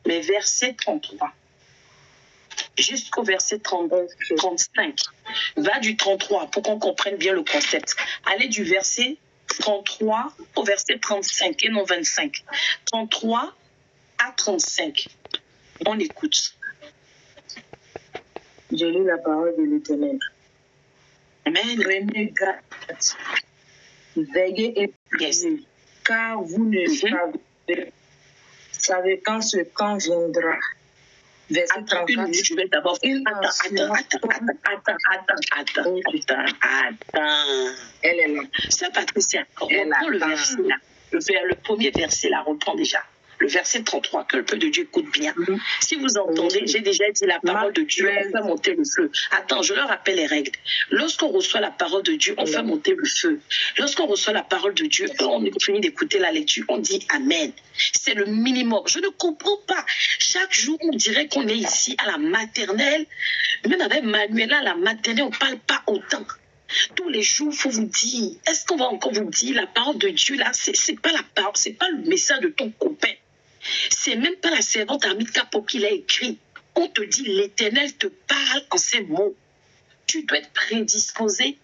Mais verset 33 jusqu'au verset 35. Va du 33 pour qu'on comprenne bien le concept. Allez du verset 33 au verset 35 et non 25. 33 à 35. On écoute. Je lis la parole de l'Éternel. Amen. Prenez garde, veillez et priez, car vous ne savez quand ce temps viendra. Verset Attends 34. une minute, je vais d'abord... Attends. Elle est là. Sœur Patricia, reprends le verset là. Le premier verset là, reprends déjà. Le verset 33, que le peuple de Dieu écoute bien. Si vous entendez, j'ai déjà dit la parole de Dieu, on fait monter le feu. Attends, je leur rappelle les règles. Lorsqu'on reçoit la parole de Dieu, on fait monter le feu. Lorsqu'on reçoit la parole de Dieu, on finit d'écouter la lecture, on dit Amen. C'est le minimum. Je ne comprends pas. Chaque jour, on dirait qu'on est ici à la maternelle. Même avec Manuela, à la maternelle, on ne parle pas autant. Tous les jours, il faut vous dire, est-ce qu'on va encore vous dire la parole de Dieu là, c'est pas la parole, c'est pas le message de ton copain. C'est même pas la servante Amita pour qui l'a écrit. On te dit, l'Éternel te parle en ces mots. Tu dois être prédisposé.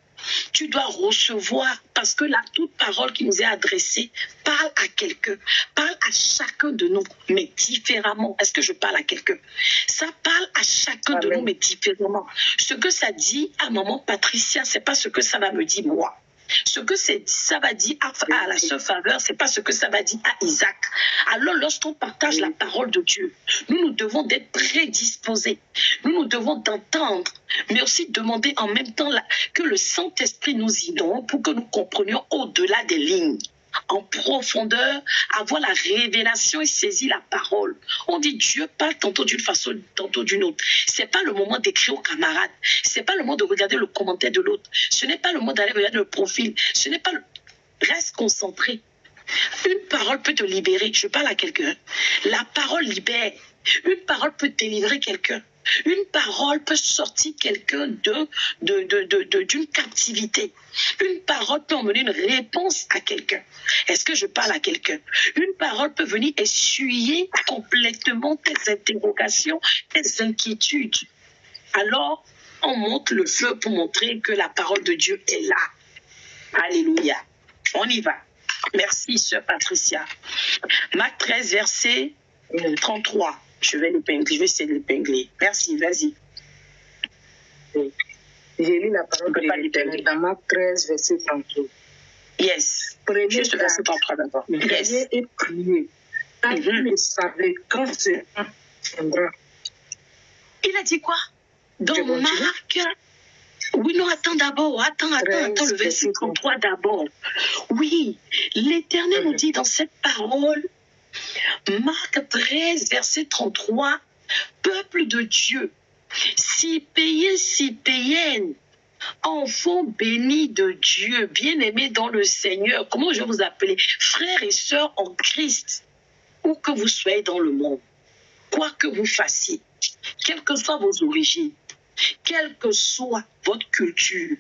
Tu dois recevoir, parce que là, toute parole qui nous est adressée parle à quelqu'un, parle à chacun de nous, mais différemment. Est-ce que je parle à quelqu'un? Ça parle à chacun de nous, mais différemment. Ce que ça dit à maman Patricia, c'est pas ce que ça va me dire moi. Ce que ça va dire à la sœur Faveur, c'est pas ce que ça va dire à Isaac. Alors, lorsqu'on partage la parole de Dieu, nous devons d'être prédisposés. Nous devons d'entendre, mais aussi demander en même temps que le Saint-Esprit nous inonde pour que nous comprenions au-delà des lignes. En profondeur, avoir la révélation et saisir la parole. On dit Dieu parle tantôt d'une façon, tantôt d'une autre. C'est pas le moment d'écrire aux camarades. C'est pas le moment de regarder le commentaire de l'autre. Ce n'est pas le moment d'aller regarder le profil. Ce n'est pas le... Reste concentré. Une parole peut te libérer. Je parle à quelqu'un. La parole libère. Une parole peut délivrer quelqu'un. Une parole peut sortir quelqu'un d'une captivité. Une parole peut emmener une réponse à quelqu'un. Est-ce que je parle à quelqu'un? Une parole peut venir essuyer complètement tes interrogations, tes inquiétudes. Alors, on monte le feu pour montrer que la parole de Dieu est là. Alléluia. On y va. Merci, sœur Patricia. Marc 13, verset 33. Je vais essayer de l'épingler. Merci, vas-y. J'ai lu la parole de l'Éternel dans Marc 13, verset 33. Yes. Prenez juste le verset 33 d'abord. Yes. Et priez. Car vous ne savez quand ce temps viendra. Il a dit quoi? Dans Marc... Oui, non, attends d'abord. Attends, le verset 33 d'abord. Oui, l'Éternel nous dit dans cette parole, Marc 13, verset 33, peuple de Dieu, si payé, si païenne, enfants bénis de Dieu, bien-aimés dans le Seigneur, comment je vais vous appeler? Frères et sœurs en Christ, où que vous soyez dans le monde, quoi que vous fassiez, quelles que soient vos origines, quelle que soit votre culture,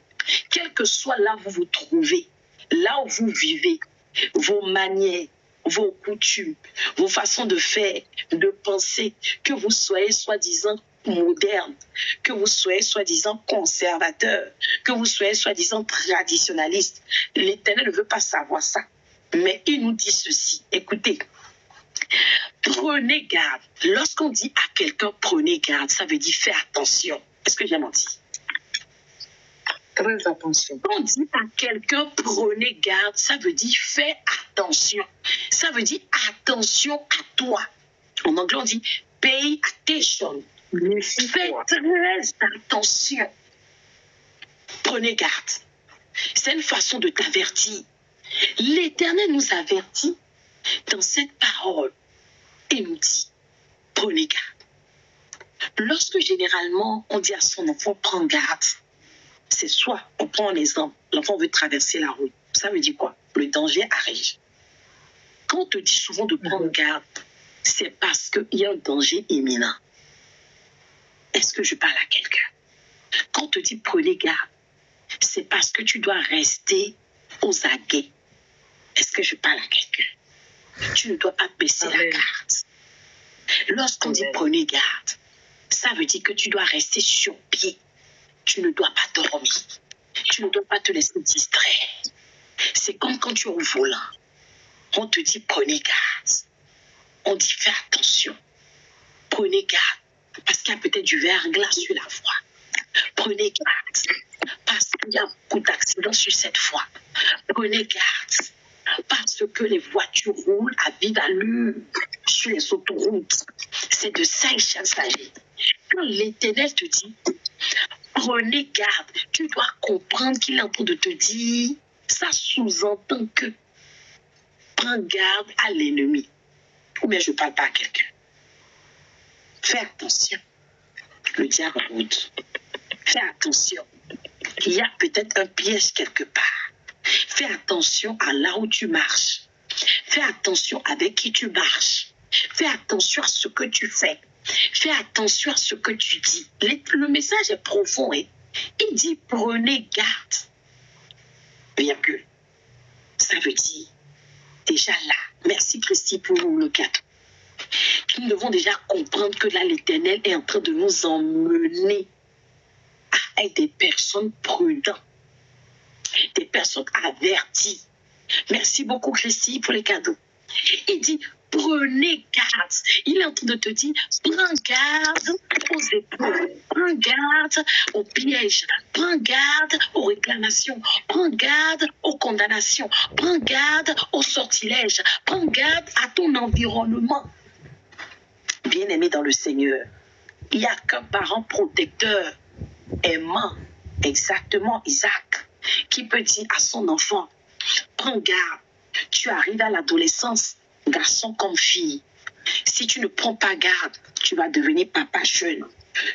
quel que soit là où vous vous trouvez, là où vous vivez, vos manières, vos coutumes, vos façons de faire, de penser, que vous soyez soi-disant moderne, que vous soyez soi-disant conservateur, que vous soyez soi-disant traditionnaliste. L'Éternel ne veut pas savoir ça. Mais il nous dit ceci. Écoutez, prenez garde. Lorsqu'on dit à quelqu'un prenez garde, ça veut dire fais attention. Est-ce que j'ai menti? Très attention. Quand on dit à quelqu'un prenez garde, ça veut dire fais attention. Ça veut dire attention à toi. En anglais, on dit pay attention. Fais très attention. Prenez garde. C'est une façon de t'avertir. L'Éternel nous avertit dans cette parole et nous dit prenez garde. Lorsque généralement on dit à son enfant prends garde, c'est soit on prend un exemple, l'enfant veut traverser la route. Ça veut dire quoi? Le danger arrive. Quand on te dit souvent de prendre garde, c'est parce qu'il y a un danger imminent. Est-ce que je parle à quelqu'un? Quand on te dit prenez garde, c'est parce que tu dois rester aux aguets. Est-ce que je parle à quelqu'un? Tu ne dois pas baisser la garde. Lorsqu'on dit prenez garde, ça veut dire que tu dois rester sur pied. Tu ne dois pas dormir. Tu ne dois pas te laisser distraire. C'est comme quand tu es au volant. On te dit prenez garde. On dit fais attention. Prenez garde parce qu'il y a peut-être du verglas sur la voie. Prenez garde parce qu'il y a beaucoup d'accidents sur cette voie. Prenez garde parce que les voitures roulent à vive allure sur les autoroutes. C'est de ça il s'agit. Quand l'Éternel te dit prenez garde, tu dois comprendre qu'il est en train de te dire, ça sous-entend que prends garde à l'ennemi. Ou bien je ne parle pas à quelqu'un. Fais attention. Le diable rôde. Fais attention. Il y a peut-être un piège quelque part. Fais attention à là où tu marches. Fais attention avec qui tu marches. Fais attention à ce que tu fais. Fais attention à ce que tu dis. Le message est profond. Hein? Il dit prenez garde. Virgule. Ça veut dire déjà là. Merci Christy pour le cadeau. Nous devons déjà comprendre que là l'Éternel est en train de nous emmener à être des personnes prudentes, des personnes averties. Merci beaucoup Christy pour les cadeaux. Il dit prenez garde. Il est en train de te dire prends garde aux épaules, prends garde aux pièges, prends garde aux réclamations, prends garde aux condamnations, prends garde aux sortilèges, prends garde à ton environnement. Bien-aimé dans le Seigneur, il n'y a qu'un parent protecteur, aimant, exactement Isaac, qui peut dire à son enfant, prends garde, tu arrives à l'adolescence, garçon comme fille. Si tu ne prends pas garde, tu vas devenir papa jeune,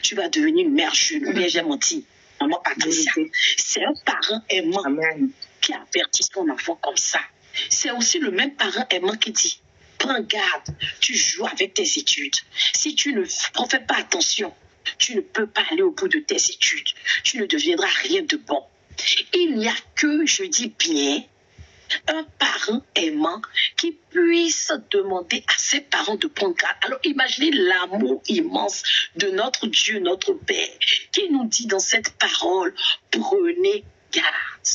tu vas devenir une mère jeune, ou bien j'ai menti, maman Patricia. C'est un parent aimant qui avertit son enfant comme ça. C'est aussi le même parent aimant qui dit, prends garde, tu joues avec tes études. Si tu ne fais pas attention, tu ne peux pas aller au bout de tes études. Tu ne deviendras rien de bon. Il n'y a que, je dis bien, un parent aimant qui puisse demander à ses parents de prendre garde. Alors imaginez l'amour immense de notre Dieu, notre Père, qui nous dit dans cette parole, prenez garde.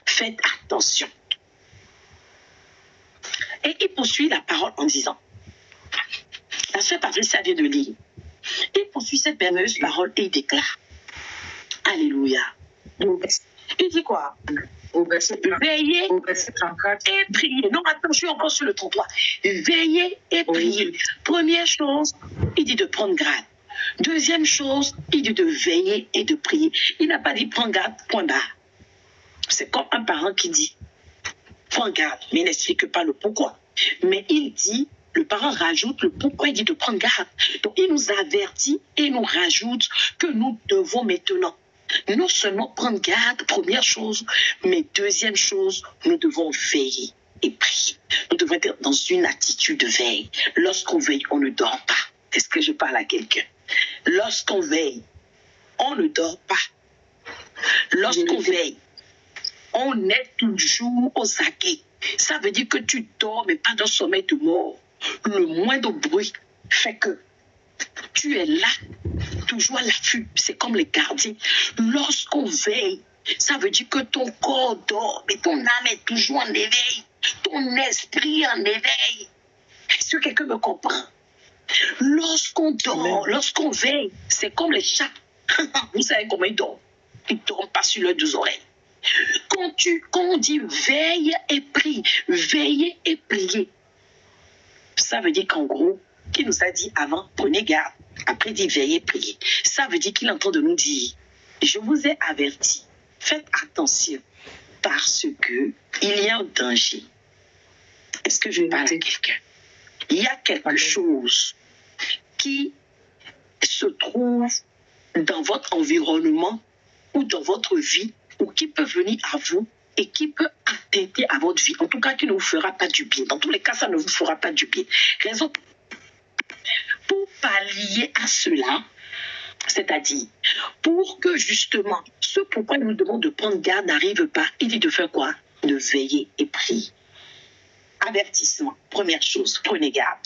Faites attention. Et il poursuit la parole en disant, la sœur Patricia vient de lire, il poursuit cette merveilleuse parole et il déclare, Alléluia. Il dit quoi? Veillez et priez. Non, attends, je suis encore sur le 33. Veillez et priez. Première chose, il dit de prendre garde. Deuxième chose, il dit de veiller et de prier. Il n'a pas dit prendre garde, point barre. C'est comme un parent qui dit prends garde, mais il n'explique pas le pourquoi. Mais il dit, le parent rajoute le pourquoi, il dit de prendre garde. Donc il nous avertit et nous rajoute que nous devons maintenant non seulement prendre garde, première chose, mais deuxième chose, nous devons veiller et prier. Nous devons être dans une attitude de veille. Lorsqu'on veille, on ne dort pas. Est-ce que je parle à quelqu'un? Lorsqu'on veille, on ne dort pas. Lorsqu'on veille, on est toujours aux aguets. Ça veut dire que tu dors, mais pas d'un sommeil de mort. Le moindre bruit fait que tu es là, toujours à l'affût. C'est comme les gardiens. Lorsqu'on veille, ça veut dire que ton corps dort, mais ton âme est toujours en éveil. Ton esprit en éveil. Est-ce que quelqu'un me comprend? Lorsqu'on dort, lorsqu'on veille, c'est comme les chats. Vous savez comment ils dorment? Ils ne dorment pas sur leurs deux oreilles. Quand on dit veille et prie, veillez et priez, ça veut dire qu'en gros, qui nous a dit avant, prenez garde. Après, il dit veillez, priez. Ça veut dire qu'il est en train de nous dire, je vous ai averti, faites attention, parce que il y a un danger. Est-ce que je parle à quelqu'un? Il y a quelque chose qui se trouve dans votre environnement ou dans votre vie, ou qui peut venir à vous et qui peut attenter à votre vie. En tout cas, qui ne vous fera pas du bien. Dans tous les cas, ça ne vous fera pas du bien. Raison pour pallier à cela, c'est-à-dire pour que justement ce pourquoi nous demandons de prendre garde n'arrive pas, il dit de faire quoi? De veiller et prier. Avertissement, première chose, prenez garde.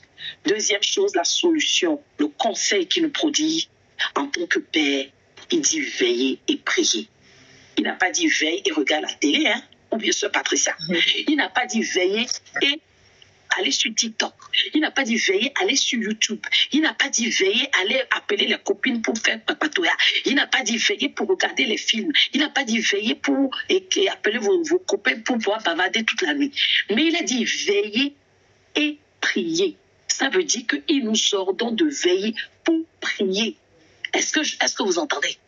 Deuxième chose, la solution, le conseil qu'il nous prodigue en tant que père, il dit veiller et prier. Il n'a pas dit veille et regarde la télé, hein, ou bien sûr Patricia. Il n'a pas dit veiller et aller sur TikTok. Il n'a pas dit veiller, aller sur YouTube. Il n'a pas dit veiller, aller appeler les copines pour faire papatoya. Il n'a pas dit veiller pour regarder les films. Il n'a pas dit veiller pour appeler vos copains pour pouvoir bavarder toute la nuit. Mais il a dit veiller et prier. Ça veut dire qu'il nous ordonne de veiller pour prier. Est-ce que vous entendez?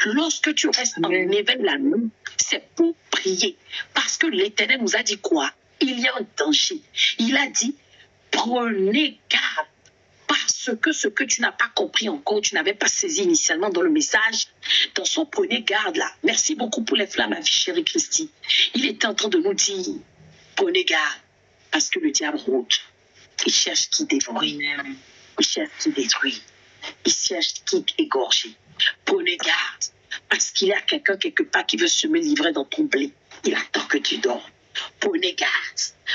Lorsque tu restes en éveil la nuit, c'est pour prier. Parce que l'Éternel nous a dit quoi? Il y a un danger. Il a dit, prenez garde. Parce que ce que tu n'as pas compris encore, tu n'avais pas saisi initialement dans le message, dans son prenez garde là. Merci beaucoup pour les flammes, ma chérie Christy. Il était en train de nous dire, prenez garde. Parce que le diable rôde. Il cherche qui détruit. Il cherche qui détruit. Il cherche qui égorge. Prenez garde. Parce qu'il y a quelqu'un quelque part qui veut se me livrer dans ton blé. Il attend que tu dors. Prenez garde.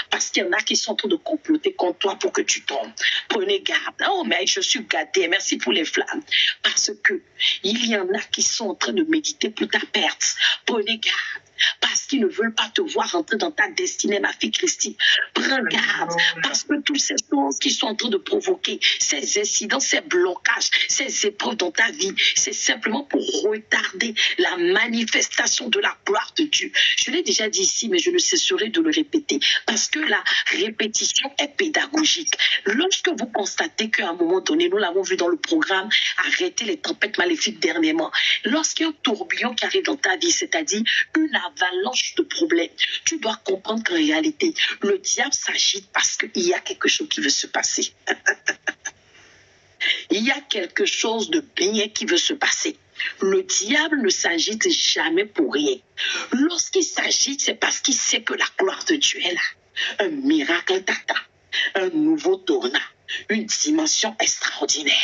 Parce qu'il y en a qui sont en train de comploter contre toi pour que tu tombes. Prenez garde. Oh, mais je suis gâtée. Merci pour les flammes. Parce que il y en a qui sont en train de méditer pour ta perte. Prenez garde. Parce qu'ils ne veulent pas te voir rentrer dans ta destinée, ma fille Christine. Prends garde. Parce que toutes ces choses qui sont en train de provoquer, ces incidents, ces blocages, ces épreuves dans ta vie, c'est simplement pour retarder la manifestation de la gloire de Dieu. Je l'ai déjà dit ici, mais je ne cesserai de le répéter. Parce que la répétition est pédagogique. Lorsque vous constatez qu'à un moment donné, nous l'avons vu dans le programme, arrêter les tempêtes maléfiques dernièrement, lorsqu'il y a un tourbillon qui arrive dans ta vie, c'est-à-dire une avalanche de problèmes, tu dois comprendre qu'en réalité, le diable s'agite parce qu'il y a quelque chose qui veut se passer. Il y a quelque chose de bien qui veut se passer. Le diable ne s'agite jamais pour rien. Lorsqu'il s'agite, c'est parce qu'il sait que la gloire de Dieu est là. Un miracle t'attend, un nouveau tournant, une dimension extraordinaire.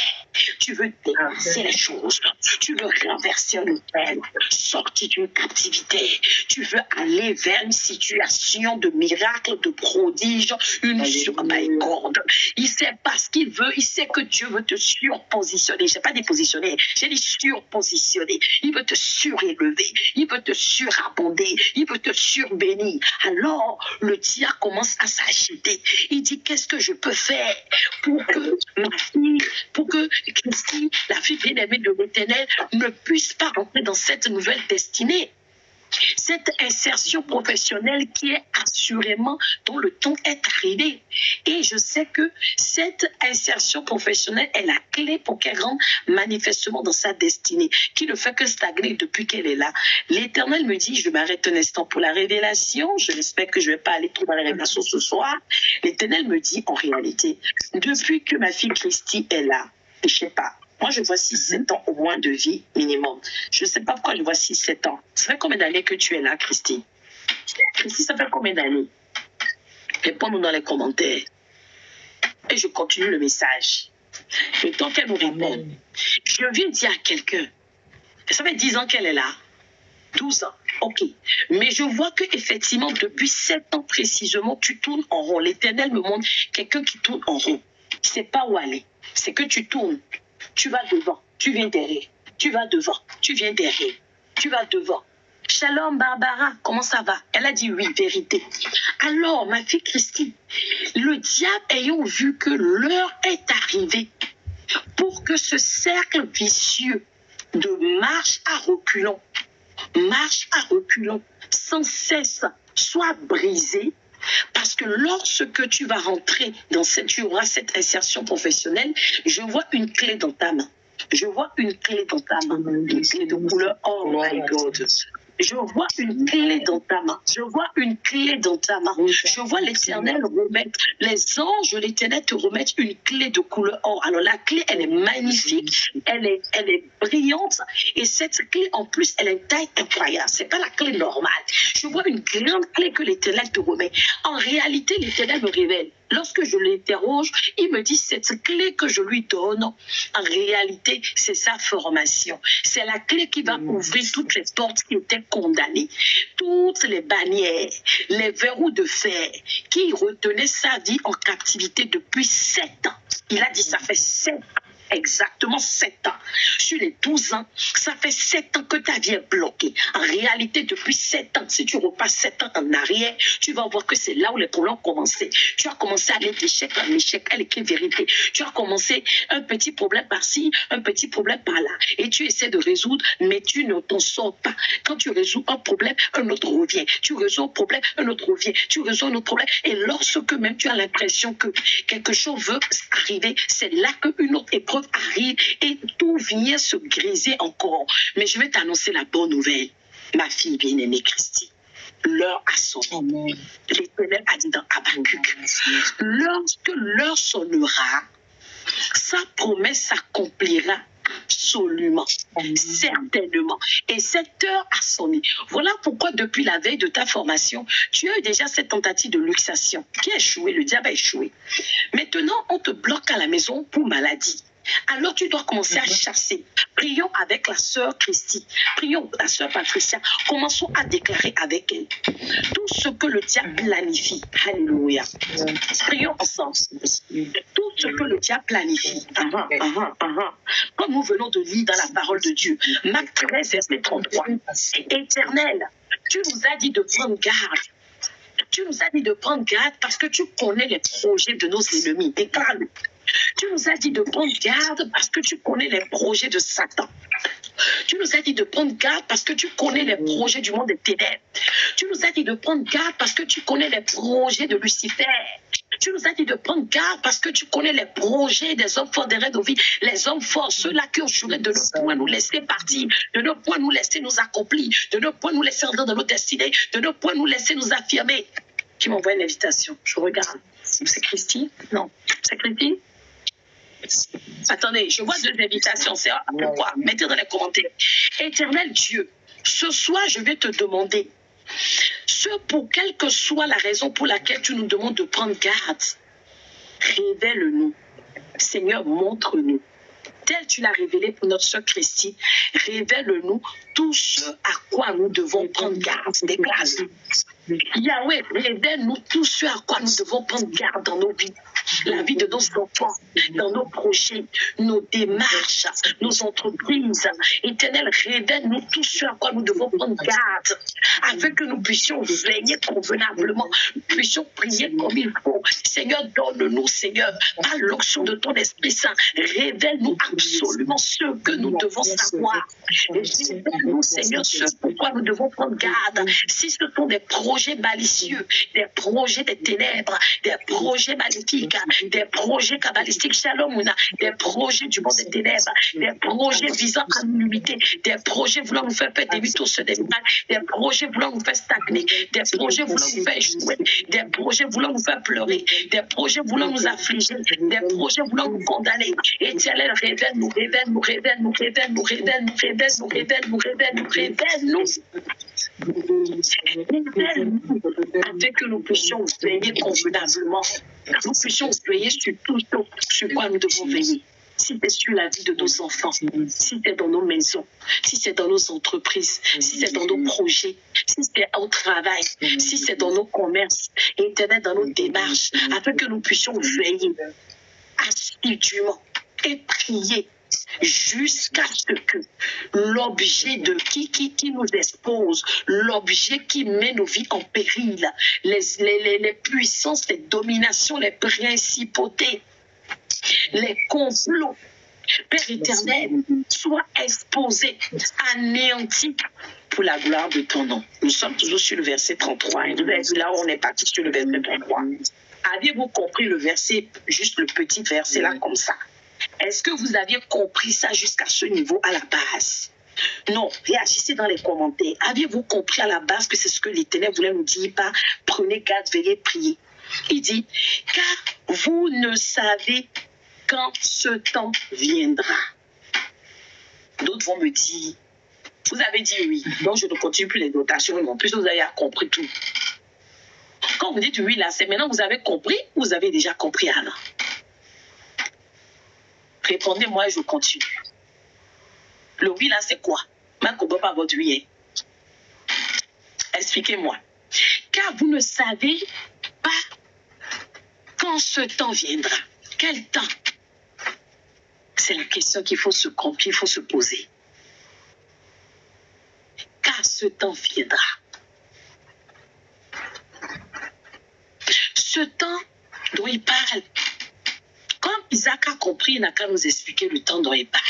Tu veux dépasser les choses, tu veux renverser un hôtel, sortir d'une captivité, tu veux aller vers une situation de miracle, de prodige, une surmaïcorde. Il sait pas ce qu'il veut, il sait que Dieu veut te surpositionner. Je n'ai pas dit positionner, j'ai dit surpositionner. Il veut te surélever, il veut te surabonder, il veut te surbénir. Alors, le diable commence à s'agiter. Il dit, qu'est-ce que je peux faire pour que ma fille, pour que Christine, la fille bien-aimée de l'Éternel, ne puisse pas rentrer dans cette nouvelle destinée. Cette insertion professionnelle qui est assurément dont le temps est arrivé. Et je sais que cette insertion professionnelle est la clé pour qu'elle rentre manifestement dans sa destinée, qui ne fait que stagner depuis qu'elle est là. L'Éternel me dit, je m'arrête un instant pour la révélation, je l'espère que je ne vais pas aller trop dans la révélation ce soir. L'Éternel me dit, en réalité, depuis que ma fille Christy est là, je ne sais pas, moi, je vois 6-7 ans au moins de vie minimum. Je ne sais pas pourquoi je vois 6-7 ans. Ça fait combien d'années que tu es là, Christy? Christy, ça fait combien d'années? Réponds-nous dans les commentaires. Et je continue le message. Le temps qu'elle nous répond. Je viens dire à quelqu'un, ça fait 10 ans qu'elle est là. 12 ans. Ok. Mais je vois qu'effectivement, depuis 7 ans précisément, tu tournes en rond. L'Éternel me montre quelqu'un qui tourne en rond. Il ne sait pas où aller. C'est que tu tournes. Tu vas devant, tu viens derrière. Tu vas devant, tu viens derrière. Tu vas devant. Shalom Barbara, comment ça va? Elle a dit oui, vérité. Alors, ma fille Christine, le diable ayant vu que l'heure est arrivée pour que ce cercle vicieux de marche à reculons, sans cesse, soit brisé. Parce que lorsque tu vas rentrer tu auras cette insertion professionnelle, je vois une clé dans ta main. Je vois une clé dans ta main. Une clé de couleur, oh my God. Je vois une clé dans ta main. Je vois une clé dans ta main. Je vois l'Éternel remettre, les anges de l'Éternel te remettent une clé de couleur or. Alors la clé, elle est magnifique, elle est brillante. Et cette clé, en plus, elle a une taille incroyable. C'est pas la clé normale. Je vois une grande clé que l'Éternel te remet. En réalité, l'Éternel me révèle. Lorsque je l'interroge, il me dit cette clé que je lui donne, en réalité, c'est sa formation. C'est la clé qui va ouvrir toutes les portes qui étaient condamnées, toutes les bannières, les verrous de fer qui retenaient sa vie en captivité depuis 7 ans. Il a dit ça fait 7 ans. Exactement 7 ans. Sur les 12 ans, ça fait 7 ans que ta vie est bloquée. En réalité, depuis 7 ans, si tu repasses 7 ans en arrière, tu vas voir que c'est là où les problèmes ont commencé. Tu as commencé à aller d'échec en échec, elle écrit vérité. Tu as commencé un petit problème par-ci, un petit problème par-là. Et tu essaies de résoudre, mais tu ne t'en sors pas. Quand tu résous un problème, un autre revient. Tu résous un problème, un autre revient. Tu résous un autre problème. Et lorsque même tu as l'impression que quelque chose veut arriver, c'est là qu'une autre épreuve arrive et tout vient se griser encore. Mais je vais t'annoncer la bonne nouvelle, ma fille bien-aimée Christy. L'heure a sonné. L'Éternel a dit dans Habakkuk, lorsque l'heure sonnera, sa promesse s'accomplira absolument, certainement. Et cette heure a sonné. Voilà pourquoi depuis la veille de ta formation, tu as eu déjà cette tentative de luxation qui a échoué, le diable a échoué. Maintenant, on te bloque à la maison pour maladie. Alors tu dois commencer à chasser. Prions avec la sœur Christy. Prions la sœur Patricia. Commençons à déclarer avec elle tout ce que le diable planifie. Alléluia. Prions ensemble. Tout ce que le diable planifie. Comme nous venons de lire dans la parole de Dieu. Marc 13, verset 33. Éternel, tu nous as dit de prendre garde. Tu nous as dit de prendre garde parce que tu connais les projets de nos ennemis. Déclare-le. Tu nous as dit de prendre garde parce que tu connais les projets de Satan. Tu nous as dit de prendre garde parce que tu connais les projets du monde des ténèbres. Tu nous as dit de prendre garde parce que tu connais les projets de Lucifer. Tu nous as dit de prendre garde parce que tu connais les projets des hommes forts derrière nos vies. Les hommes forts, ceux-là qui ont juré de ne point nous laisser partir, de ne point nous laisser nous accomplir, de ne point nous laisser entrer dans nos destinées, de ne point nous laisser nous affirmer. Qui m'envoie une invitation. Je regarde. C'est Christy? Non. C'est Christy? Attendez, je vois 2 invitations. C'est pourquoi? Mettez dans les commentaires. Éternel Dieu, ce soir, je vais te demander, pour quelle que soit la raison pour laquelle tu nous demandes de prendre garde, révèle-nous. Seigneur, montre-nous. Tel tu l'as révélé pour notre sœur Christy, révèle-nous tout ce à quoi nous devons prendre garde. Déclare-nous. Yahweh, révèle-nous tout ce à quoi nous devons prendre garde dans nos vies. La vie de nos enfants, dans nos projets, nos démarches, nos entreprises. Éternel, révèle-nous tout ce à quoi nous devons prendre garde, afin que nous puissions veiller convenablement, nous puissions prier comme il faut. Seigneur, donne-nous, Seigneur, par l'onction de ton Esprit Saint, révèle-nous absolument ce que nous devons savoir. Révèle-nous, Seigneur, ce pourquoi nous devons prendre garde. Si ce sont des projets malicieux, des projets des ténèbres, des projets maléfiques, des projets kabbalistiques, shalom, des projets du monde des ténèbres, des projets visant à l'unité, des projets voulant nous faire perdre des sur des mal, des projets voulant nous faire stagner, des projets voulant nous faire échouer, des projets voulant nous faire pleurer, des projets voulant nous affliger, des projets voulant nous condamner. Éternel, révèle-nous, révèle-nous, révèle-nous, révèle-nous, révèle-nous, révèle-nous, révèle-nous, révèle-nous, révèle-nous. Afin que nous puissions veiller convenablement, nous puissions veiller sur tout ce sur quoi nous devons veiller. Si c'est sur la vie de nos enfants, si c'est dans nos maisons, si c'est dans nos entreprises, si c'est dans nos projets, si c'est au travail, si c'est dans nos commerces, Éternel, dans nos démarches, afin que nous puissions veiller assidûment et prier jusqu'à ce que l'objet de qui nous expose, l'objet qui met nos vies en péril, les puissances, les dominations, les principautés, les complots, Père éternel, soient exposés, anéantis pour la gloire de ton nom. Nous sommes toujours sur le verset 33. Et là, on est parti sur le verset 33. Aviez-vous compris le verset, juste le petit verset là comme ça? Est-ce que vous aviez compris ça jusqu'à ce niveau à la base? Non, réagissez dans les commentaires. Aviez-vous compris à la base que c'est ce que l'Éternel voulait nous dire par prenez garde, veillez, priez? Il dit, car vous ne savez quand ce temps viendra. D'autres vont me dire, vous avez dit oui, donc je ne continue plus les notations, en plus vous avez compris tout. Quand vous dites oui là, c'est maintenant que vous avez compris ou vous avez déjà compris avant? Répondez-moi et je continue. Le oui là, c'est quoi? Ma ne pas votre oui. Expliquez-moi. Car vous ne savez pas quand ce temps viendra. Quel temps? C'est la question qu'il faut se poser. Car ce temps viendra. Ce temps dont il parle, comme Isaac a compris, il n'a qu'à nous expliquer le temps dont il parle.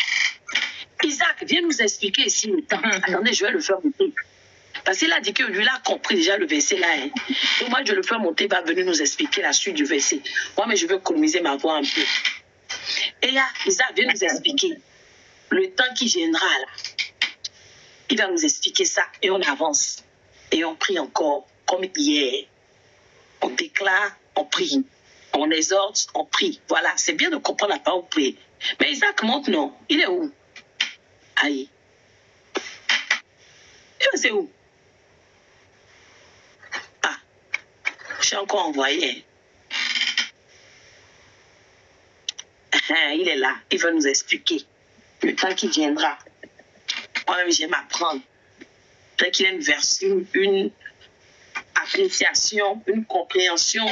Isaac, viens nous expliquer ici le temps. Attendez, je vais le faire monter. Parce qu'il a dit que lui, il a compris déjà le verset là. Hein. Donc moi, je le fais monter, il va venir nous expliquer la suite du verset. Moi, mais je veux économiser ma voix un peu. Et là, Isaac vient nous expliquer le temps qui viendra là. Il va nous expliquer ça et on avance. Et on prie encore comme hier. On déclare, on prie. On exhorte, on prie. Voilà, c'est bien de comprendre la parole prier. Mais Isaac monte, non. Il est où? Aïe. C'est où? Ah, je suis encore envoyé. Il est là, il va nous expliquer le temps qui viendra. Moi-même, j'aime apprendre. Peut-être qu'il y a une version, une appréciation, une compréhension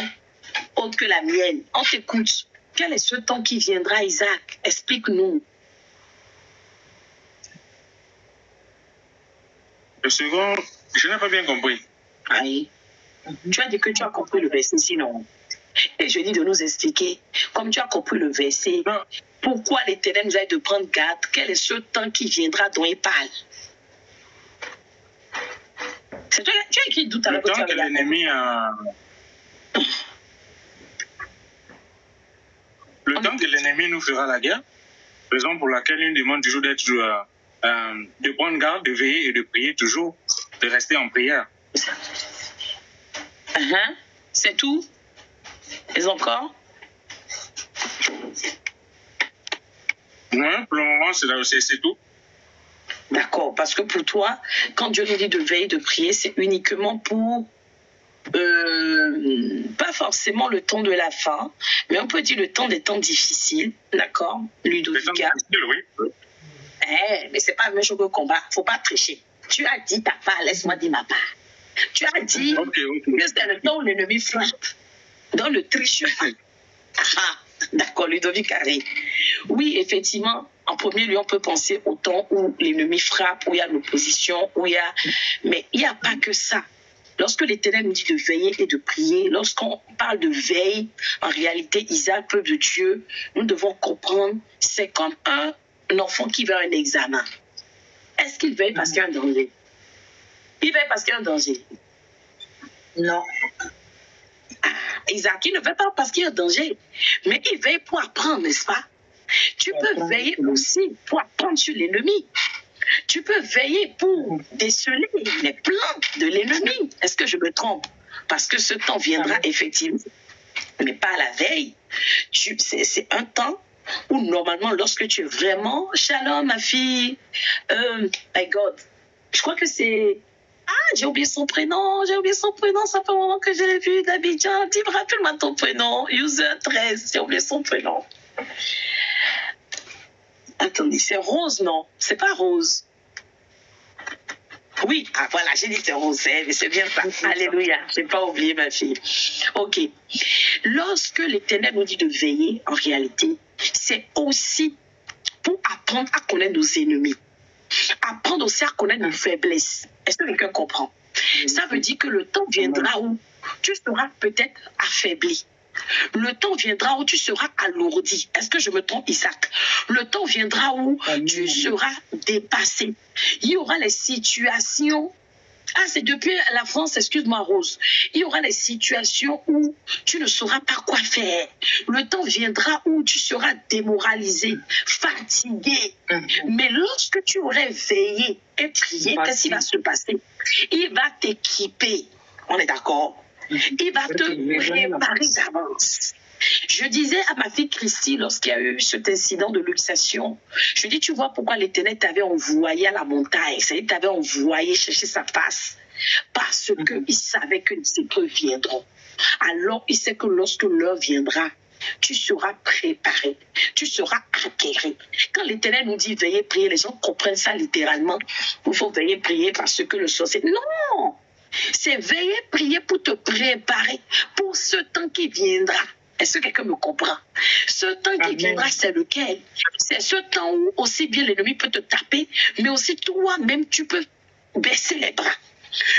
autre que la mienne. On t'écoute. Quel est ce temps qui viendra, Isaac? Explique-nous. Le second, je n'ai pas bien compris. Aïe. Tu as dit que tu as compris le verset, sinon. Et je dis de nous expliquer, comme tu as compris le verset, pourquoi l'Éternel nous a dit de prendre garde, quel est ce temps qui viendra dont il parle. C'est toi, tu as écrit d'où tu as le temps que l'ennemi a... Le temps que l'ennemi nous fera la guerre, raison pour laquelle il nous demande toujours d'être de prendre garde, de veiller et de prier toujours, de rester en prière. C'est tout? Et encore? Non, pour le moment, c'est tout. D'accord, parce que pour toi, quand Dieu nous dit de veiller, de prier, c'est uniquement pour, pas forcément le temps de la fin, mais on peut dire le temps des temps difficiles, d'accord, Ludovica? Oui. Mais c'est pas la même chose que le combat, faut pas tricher. Tu as dit ta part, laisse-moi dire ma part. Tu as dit que c'est le temps où l'ennemi frappe. Dans le tricheur. D'accord, Ludovic Carré. Oui, effectivement, en premier lieu, on peut penser au temps où l'ennemi frappe, où il y a l'opposition, mais il n'y a pas que ça. Lorsque l'Éternel nous dit de veiller et de prier, lorsqu'on parle de veille, en réalité, Isaac, peuple de Dieu, nous devons comprendre, c'est comme un enfant qui va à un examen. Est-ce qu'il veille parce qu'il y a un danger? Il veille parce qu'il y a un danger? Non. Isaac, il ne veille pas parce qu'il y a un danger, mais il veille pour apprendre, n'est-ce pas? Tu peux veiller aussi pour apprendre sur l'ennemi. Tu peux veiller pour déceler les plans de l'ennemi. Est-ce que je me trompe? Parce que ce temps viendra effectivement, mais pas à la veille. C'est un temps où normalement, lorsque tu es vraiment... Shalom, ma fille. My God. Je crois que c'est... j'ai oublié son prénom, ça fait un moment que je l'ai vu d'Abidjan. Dis-moi, rappelle-moi ton prénom, user 13, j'ai oublié son prénom. Attendez, c'est Rose, non? C'est pas Rose. Oui, voilà, j'ai dit c'est Rose, mais c'est bien ça. Alléluia, j'ai pas oublié ma fille. Ok. Lorsque l'Éternel nous dit de veiller, en réalité, c'est aussi pour apprendre à connaître nos ennemis. Apprendre aussi à connaître nos faiblesses. Est-ce que quelqu'un comprend? Ça veut dire que le temps viendra où tu seras peut-être affaibli. Le temps viendra où tu seras alourdi. Est-ce que je me trompe, Isaac? Le temps viendra où tu seras dépassé. Il y aura les situations. C'est depuis la France, excuse-moi Rose. Il y aura les situations où tu ne sauras pas quoi faire. Le temps viendra où tu seras démoralisé, fatigué. Mais lorsque tu aurais veillé et prié, qu'est-ce qui va se passer? Il va t'équiper. On est d'accord? Il va te préparer d'avance. Je disais à ma fille Christy, lorsqu'il y a eu cet incident de luxation, je lui dis, tu vois pourquoi l'Éternel t'avait envoyé à la montagne, c'est-à-dire t'avait envoyé chercher sa face, parce qu'il savait que les épreuves viendront. Alors, il sait que lorsque l'heure viendra, tu seras préparé, tu seras acquéré. Quand l'Éternel nous dit veillez prier, les gens comprennent ça littéralement. Il faut veiller prier parce que le sorcier... Non! C'est veiller prier pour te préparer pour ce temps qui viendra. Est-ce que quelqu'un me comprend? Ce temps qui viendra, c'est lequel? C'est ce temps où aussi bien l'ennemi peut te taper, mais aussi toi-même, tu peux baisser les bras.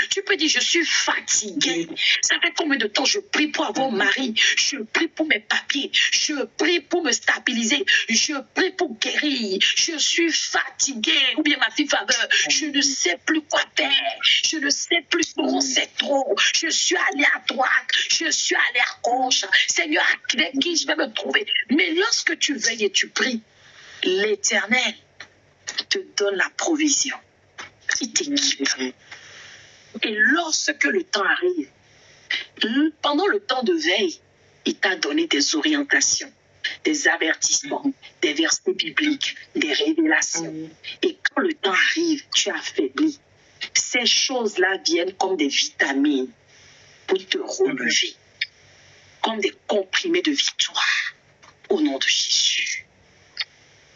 Tu peux dire, je suis fatiguée. Ça fait combien de temps je prie pour avoir un mari? Je prie pour mes papiers. Je prie pour me stabiliser. Je prie pour guérir. Je suis fatiguée. Ou bien ma fille faveur, je ne sais plus quoi faire. Je ne sais plus trop, c'est trop. Je suis allée à droite. Je suis allée à gauche. Seigneur, avec qui je vais me trouver? Mais lorsque tu veilles et tu pries, l'Éternel te donne la provision. Il t'équipe. Et lorsque le temps arrive, pendant le temps de veille, il t'a donné des orientations, des avertissements, des versets bibliques, des révélations. Et quand le temps arrive, tu es affaibli. Ces choses-là viennent comme des vitamines pour te relever, comme des comprimés de victoire au nom de Jésus.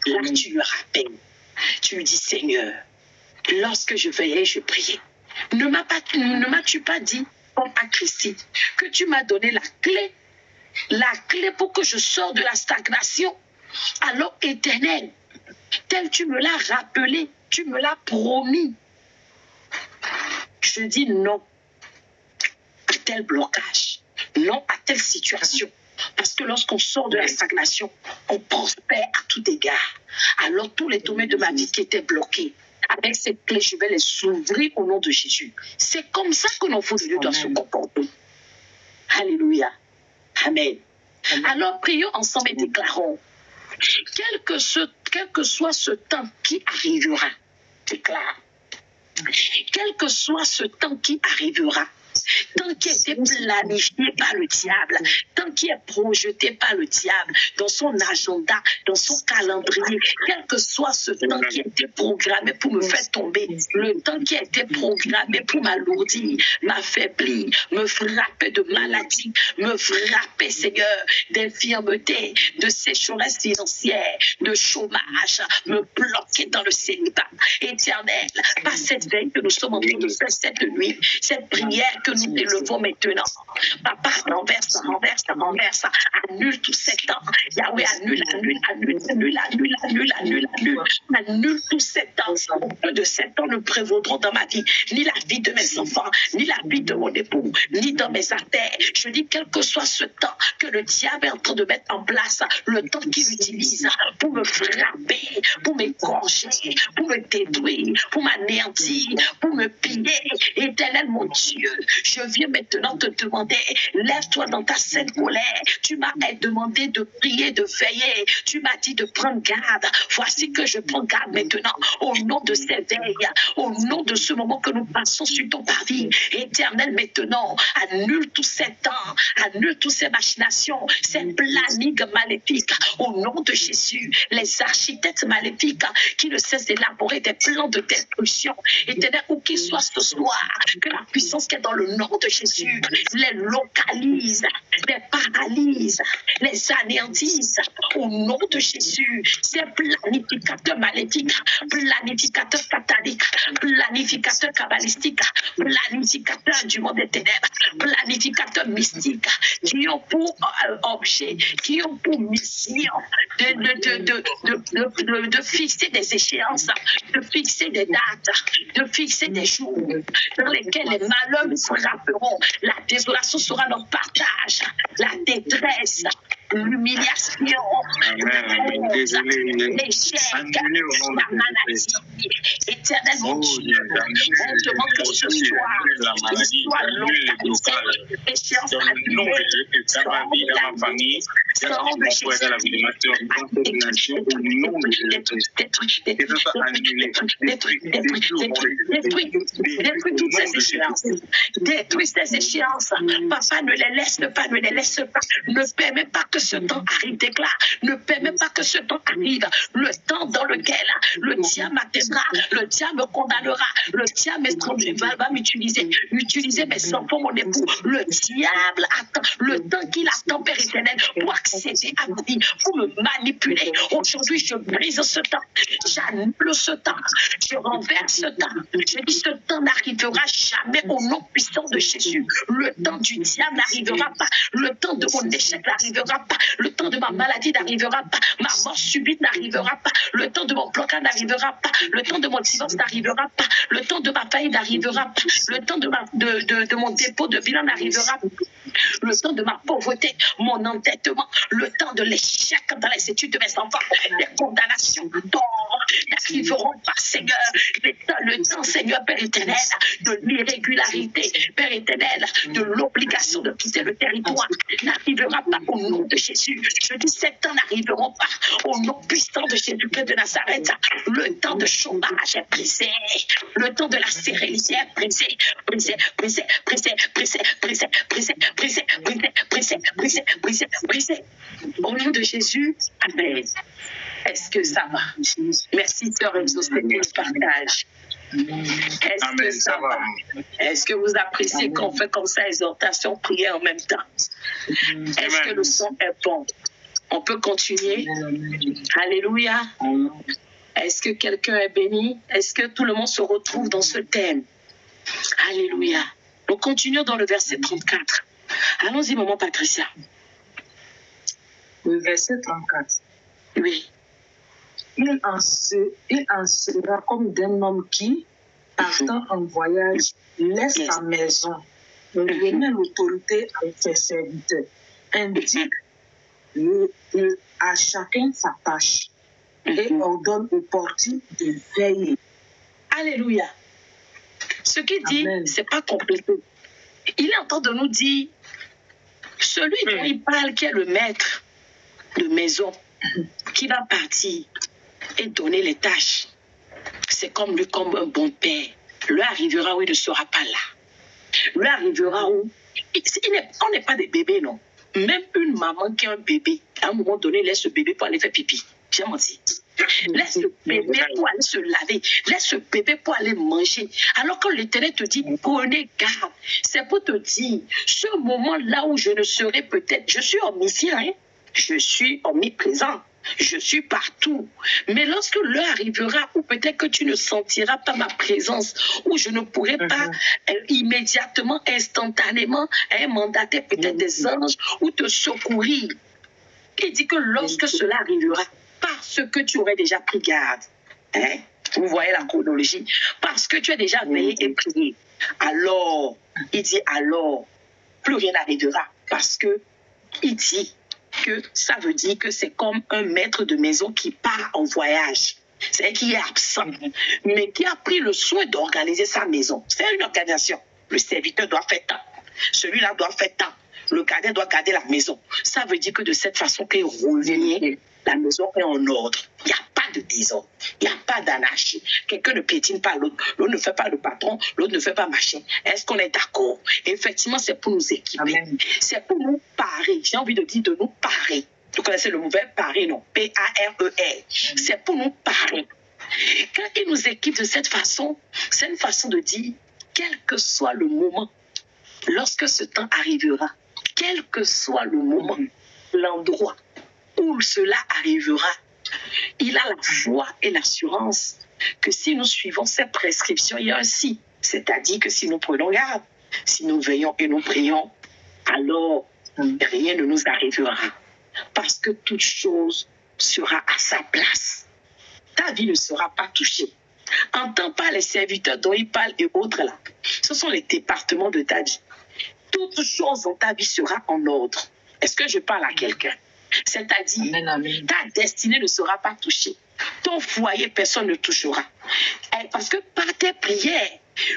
Là, tu le rappelles. Tu lui dis, Seigneur, lorsque je veillais, je priais. Ne m'as-tu pas dit, comme à Christi, que tu m'as donné la clé pour que je sorte de la stagnation? Alors, Éternel, tel tu me l'as rappelé, tu me l'as promis. Je dis non à tel blocage, non à telle situation. Parce que lorsqu'on sort de la stagnation, on prospère à tout égard. Alors, tous les domaines de ma vie qui étaient bloqués, avec cette clé, je vais les ouvrir au nom de Jésus. C'est comme ça que l'enfant de Dieu doit se comporter. Alléluia. Amen. Alors, prions ensemble et déclarons. Quel que soit ce temps qui arrivera, déclare. Quel que soit ce temps qui arrivera, tant qui a été planifié par le diable, tant qui est projeté par le diable dans son agenda, dans son calendrier, quel que soit ce temps qui a été programmé pour me faire tomber, le temps qui a été programmé pour m'alourdir, m'affaiblir, me frapper de maladie, me frapper, Seigneur, d'infirmité, de sécheresse financière, de chômage, me bloquer dans le célibat. Éternel, par cette veille que nous sommes en train de faire cette nuit, cette prière que nous élevons maintenant. Papa, renverse, annule tous ces temps. Yahweh, annule tous ces temps. Peu de ces temps ne prévaudront dans ma vie, ni la vie de mes enfants, ni la vie de mon époux, ni dans mes artères. Je dis, quel que soit ce temps que le diable est en train de mettre en place, le temps qu'il utilise pour me frapper, pour m'égorger, pour me détruire, pour m'anéantir, pour me piller. Éternel, mon Dieu, je viens maintenant te demander, lève-toi dans ta sainte colère. Tu m'as demandé de prier, de veiller. Tu m'as dit de prendre garde. Voici que je prends garde maintenant au nom de ces veilles, au nom de ce moment que nous passons sur ton parvis. Éternel, maintenant, annule tous ces temps, annule toutes ces machinations, ces plannings maléfiques au nom de Jésus. Les architectes maléfiques qui ne cessent d'élaborer des plans de destruction. Éternel, où qu'ils soient ce soir, que la puissance qui est dans le nom de Jésus les localise, les paralyse, les anéantisse au nom de Jésus. Ces planificateurs maléfiques, planificateurs sataniques, planificateurs kabbalistiques, planificateurs du monde des ténèbres, planificateurs mystiques qui ont pour objet, qui ont pour mission de fixer des échéances, de fixer des dates, de fixer des jours dans lesquels les malheurs nous frapperont. La désolation sera notre partage, la détresse, l'humiliation, l'échec, la maladie. Éternel mon Dieu, on demande que ce soit localisé, échéance annulée, détruis ces échéances. Papa, ne les laisse pas, ne les laisse pas. Ne permets pas que ce temps arrive, déclare. Ne permets pas que ce temps arrive. Le temps dans lequel le diable a accusera, le diable me condamnera, le diable va m'utiliser mes enfants, mon époux. Le diable attend le temps qu'il attend, Père éternel, pour accéder à ma vie, pour me manipuler. Aujourd'hui, je brise ce temps, j'annule ce temps, je renverse ce temps. Je dis ce temps n'arrivera jamais au nom puissant de Jésus. Le temps du diable n'arrivera pas, le temps de mon échec n'arrivera pas, le temps de ma maladie n'arrivera pas, ma mort subite n'arrivera pas, le temps de mon blocage n'arrivera pas, le temps de mon divorce n'arrivera pas, le temps de ma faillite n'arrivera pas, le temps de mon dépôt de bilan n'arrivera pas, le temps de ma pauvreté, mon endettement, le temps de l'échec dans les études de mes enfants, les condamnations n'arriveront pas, Seigneur. Le temps, Seigneur, Père éternel, de l'irrégularité, Père éternel, de l'obligation de quitter le territoire n'arrivera pas au nom de Jésus. Je dis, ces temps n'arriveront pas au nom puissant de Jésus-Christ de Nazareth. Le temps de chômage est brisé, le temps de la stérilité est brisé, brisé, brisé, brisé, brisé, brisé, brisé, brisé, brisé, brisé, brisé, brisé, brisé. Au nom de Jésus, amen. Est-ce que ça va? Merci, Sœur Exaucée, pour le partage. Est-ce que ça va? Est-ce que vous appréciez qu'on fait comme ça, exhortation, prière en même temps? Est-ce que le son est bon? On peut continuer? Alléluia. Est-ce que quelqu'un est béni? Est-ce que tout le monde se retrouve dans ce thème? Alléluia. Nous continuons dans le verset 34. Allons-y, maman Patricia. Le verset 34. Oui. Il en sera comme d'un homme qui, partant en voyage, laisse sa maison, remet l'autorité à ses serviteurs, indique à chacun sa tâche et ordonne aux portiers de veiller. Alléluia. Ce qu'il dit, ce n'est pas compliqué. Il est en train de nous dire, celui dont il parle, qui est le maître de maison, qui va partir et donner les tâches, c'est comme lui, comme un bon père. Lui arrivera où il ne sera pas là. Lui arrivera où on n'est pas des bébés, non. Même une maman qui a un bébé, à un moment donné, laisse ce bébé pour aller faire pipi. J'ai menti. Laisse le bébé pour aller se laver. Laisse le bébé pour aller manger. Alors que l'Éternel te dit, prenez garde. C'est pour te dire, ce moment-là où je ne serai peut-être, je suis omniscient, hein? Je suis omniprésent. Je suis partout. Mais lorsque l'heure arrivera où peut-être que tu ne sentiras pas ma présence, où je ne pourrai pas immédiatement, instantanément, mandater peut-être des anges ou te secourir. Il dit que lorsque cela arrivera, parce que tu aurais déjà pris garde, hein? Vous voyez la chronologie, parce que tu as déjà veillé et prié, alors, il dit alors, plus rien n'arrivera, parce que il dit que ça veut dire que c'est comme un maître de maison qui part en voyage. C'est qui est absent, mais qui a pris le soin d'organiser sa maison. C'est une organisation. Le serviteur doit faire tant. Celui-là doit faire tant. Le gardien doit garder la maison. Ça veut dire que de cette façon qu'il revient, la maison est en ordre. Il n'y a pas de désordre. Il n'y a pas d'anarchie. Quelqu'un ne piétine pas l'autre. L'autre ne fait pas le patron. L'autre ne fait pas machin. Est-ce qu'on est d'accord? Effectivement, c'est pour nous équiper. C'est pour nous parer. J'ai envie de dire de nous parer. Vous connaissez le mauvais parer, non? P-A-R-E-R. C'est pour nous parer. Quand il nous équipe de cette façon, c'est une façon de dire, quel que soit le moment, lorsque ce temps arrivera, quel que soit le moment, l'endroit où cela arrivera, il a la foi et l'assurance que si nous suivons ces prescriptions, il y a un si. C'est-à-dire que si nous prenons garde, si nous veillons et nous prions, alors rien ne nous arrivera. Parce que toute chose sera à sa place. Ta vie ne sera pas touchée. Entends pas les serviteurs dont il parle et autres là. Ce sont les départements de ta vie. Toute chose dans ta vie sera en ordre. Est-ce que je parle à quelqu'un? C'est-à-dire, ta destinée ne sera pas touchée. Ton foyer, personne ne touchera. Parce que par tes prières,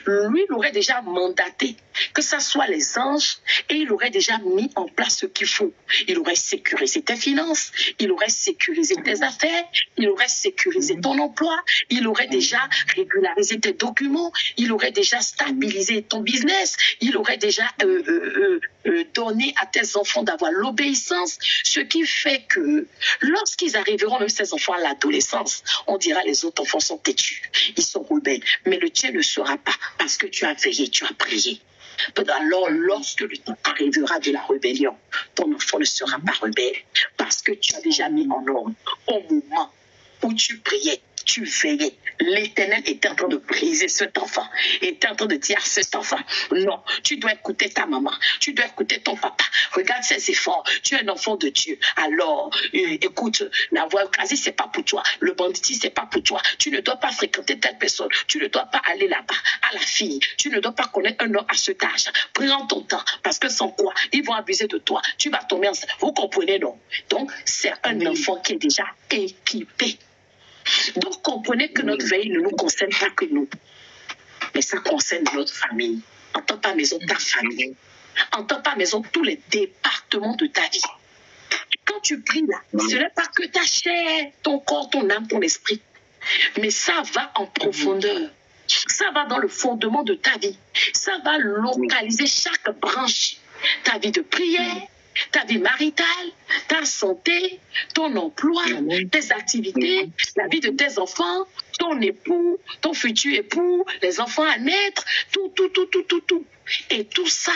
Lui, il aurait déjà mandaté que ce soit les anges et il aurait déjà mis en place ce qu'il faut. Il aurait sécurisé tes finances, il aurait sécurisé tes affaires, il aurait sécurisé ton emploi, il aurait déjà régularisé tes documents, il aurait déjà stabilisé ton business, il aurait déjà donné à tes enfants d'avoir l'obéissance, ce qui fait que lorsqu'ils arriveront, même ces enfants à l'adolescence, on dira les autres enfants sont têtus, ils sont rebelles, mais le tien ne sera pas parce que tu as veillé, tu as prié. Alors, lorsque le temps arrivera de la rébellion, ton enfant ne sera pas rebelle parce que tu as déjà mis en ordre au moment où tu priais, tu veillais. L'Éternel était en train de briser cet enfant, était en train de dire à cet enfant, non, tu dois écouter ta maman, tu dois écouter ton papa. Regarde ses efforts, tu es un enfant de Dieu. Alors, écoute, la voie quasi, c'est pas pour toi. Le banditisme, c'est pas pour toi. Tu ne dois pas fréquenter telle personne. Tu ne dois pas aller là-bas, à la fille. Tu ne dois pas connaître un homme à cet âge. Prends ton temps, parce que sans quoi, ils vont abuser de toi. Tu vas tomber enceinte. Vous comprenez, non? Donc, c'est un enfant qui est déjà équipé. Donc, comprenez que notre veille ne nous concerne pas que nous, mais ça concerne notre famille. Entends pas maison ta famille. Entends pas maison tous les départements de ta vie. Quand tu pries là, ce n'est pas que ta chair, ton corps, ton âme, ton esprit, mais ça va en profondeur. Ça va dans le fondement de ta vie. Ça va localiser chaque branche. Ta vie de prière, ta vie maritale, ta santé, ton emploi, tes activités, la vie de tes enfants, ton époux, ton futur époux, les enfants à naître, tout. Et tout ça,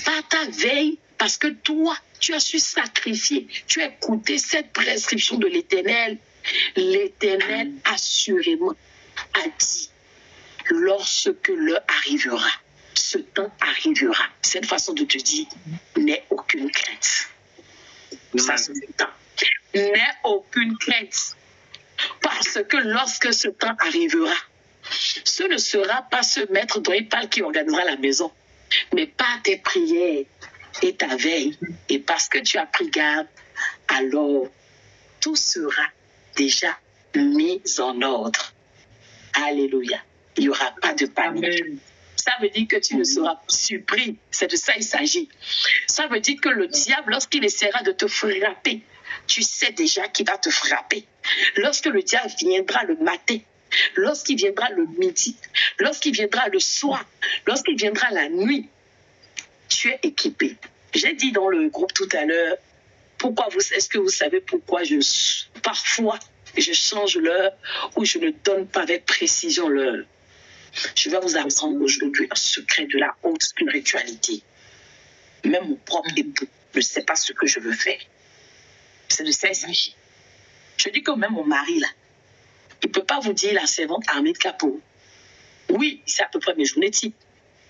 par ta veille, parce que toi, tu as su sacrifier, tu as écouté cette prescription de l'Éternel. L'Éternel, assurément, a dit, lorsque l'heure arrivera, ce temps arrivera. Cette façon de te dire, n'aie aucune crainte. Ça, c'est le temps. N'aie aucune crainte. Parce que lorsque ce temps arrivera, ce ne sera pas ce maître dont il parle qui organisera la maison, mais par tes prières et ta veille. Et parce que tu as pris garde, alors tout sera déjà mis en ordre. Alléluia. Il n'y aura pas de panique. Amen. Ça veut dire que tu ne seras surpris. C'est de ça il s'agit. Ça veut dire que le diable, lorsqu'il essaiera de te frapper, tu sais déjà qu'il va te frapper. Lorsque le diable viendra le matin, lorsqu'il viendra le midi, lorsqu'il viendra le soir, lorsqu'il viendra la nuit, tu es équipé. J'ai dit dans le groupe tout à l'heure, est-ce que vous savez pourquoi parfois je change l'heure ou je ne donne pas avec précision l'heure? Je vais vous apprendre aujourd'hui un secret de la haute spiritualité. Même mon propre époux ne sait pas ce que je veux faire. C'est de ça qu'il s'agit. Je dis que même mon mari, là, il ne peut pas vous dire la servante Armide Capot. Oui, c'est à peu près mes journées type.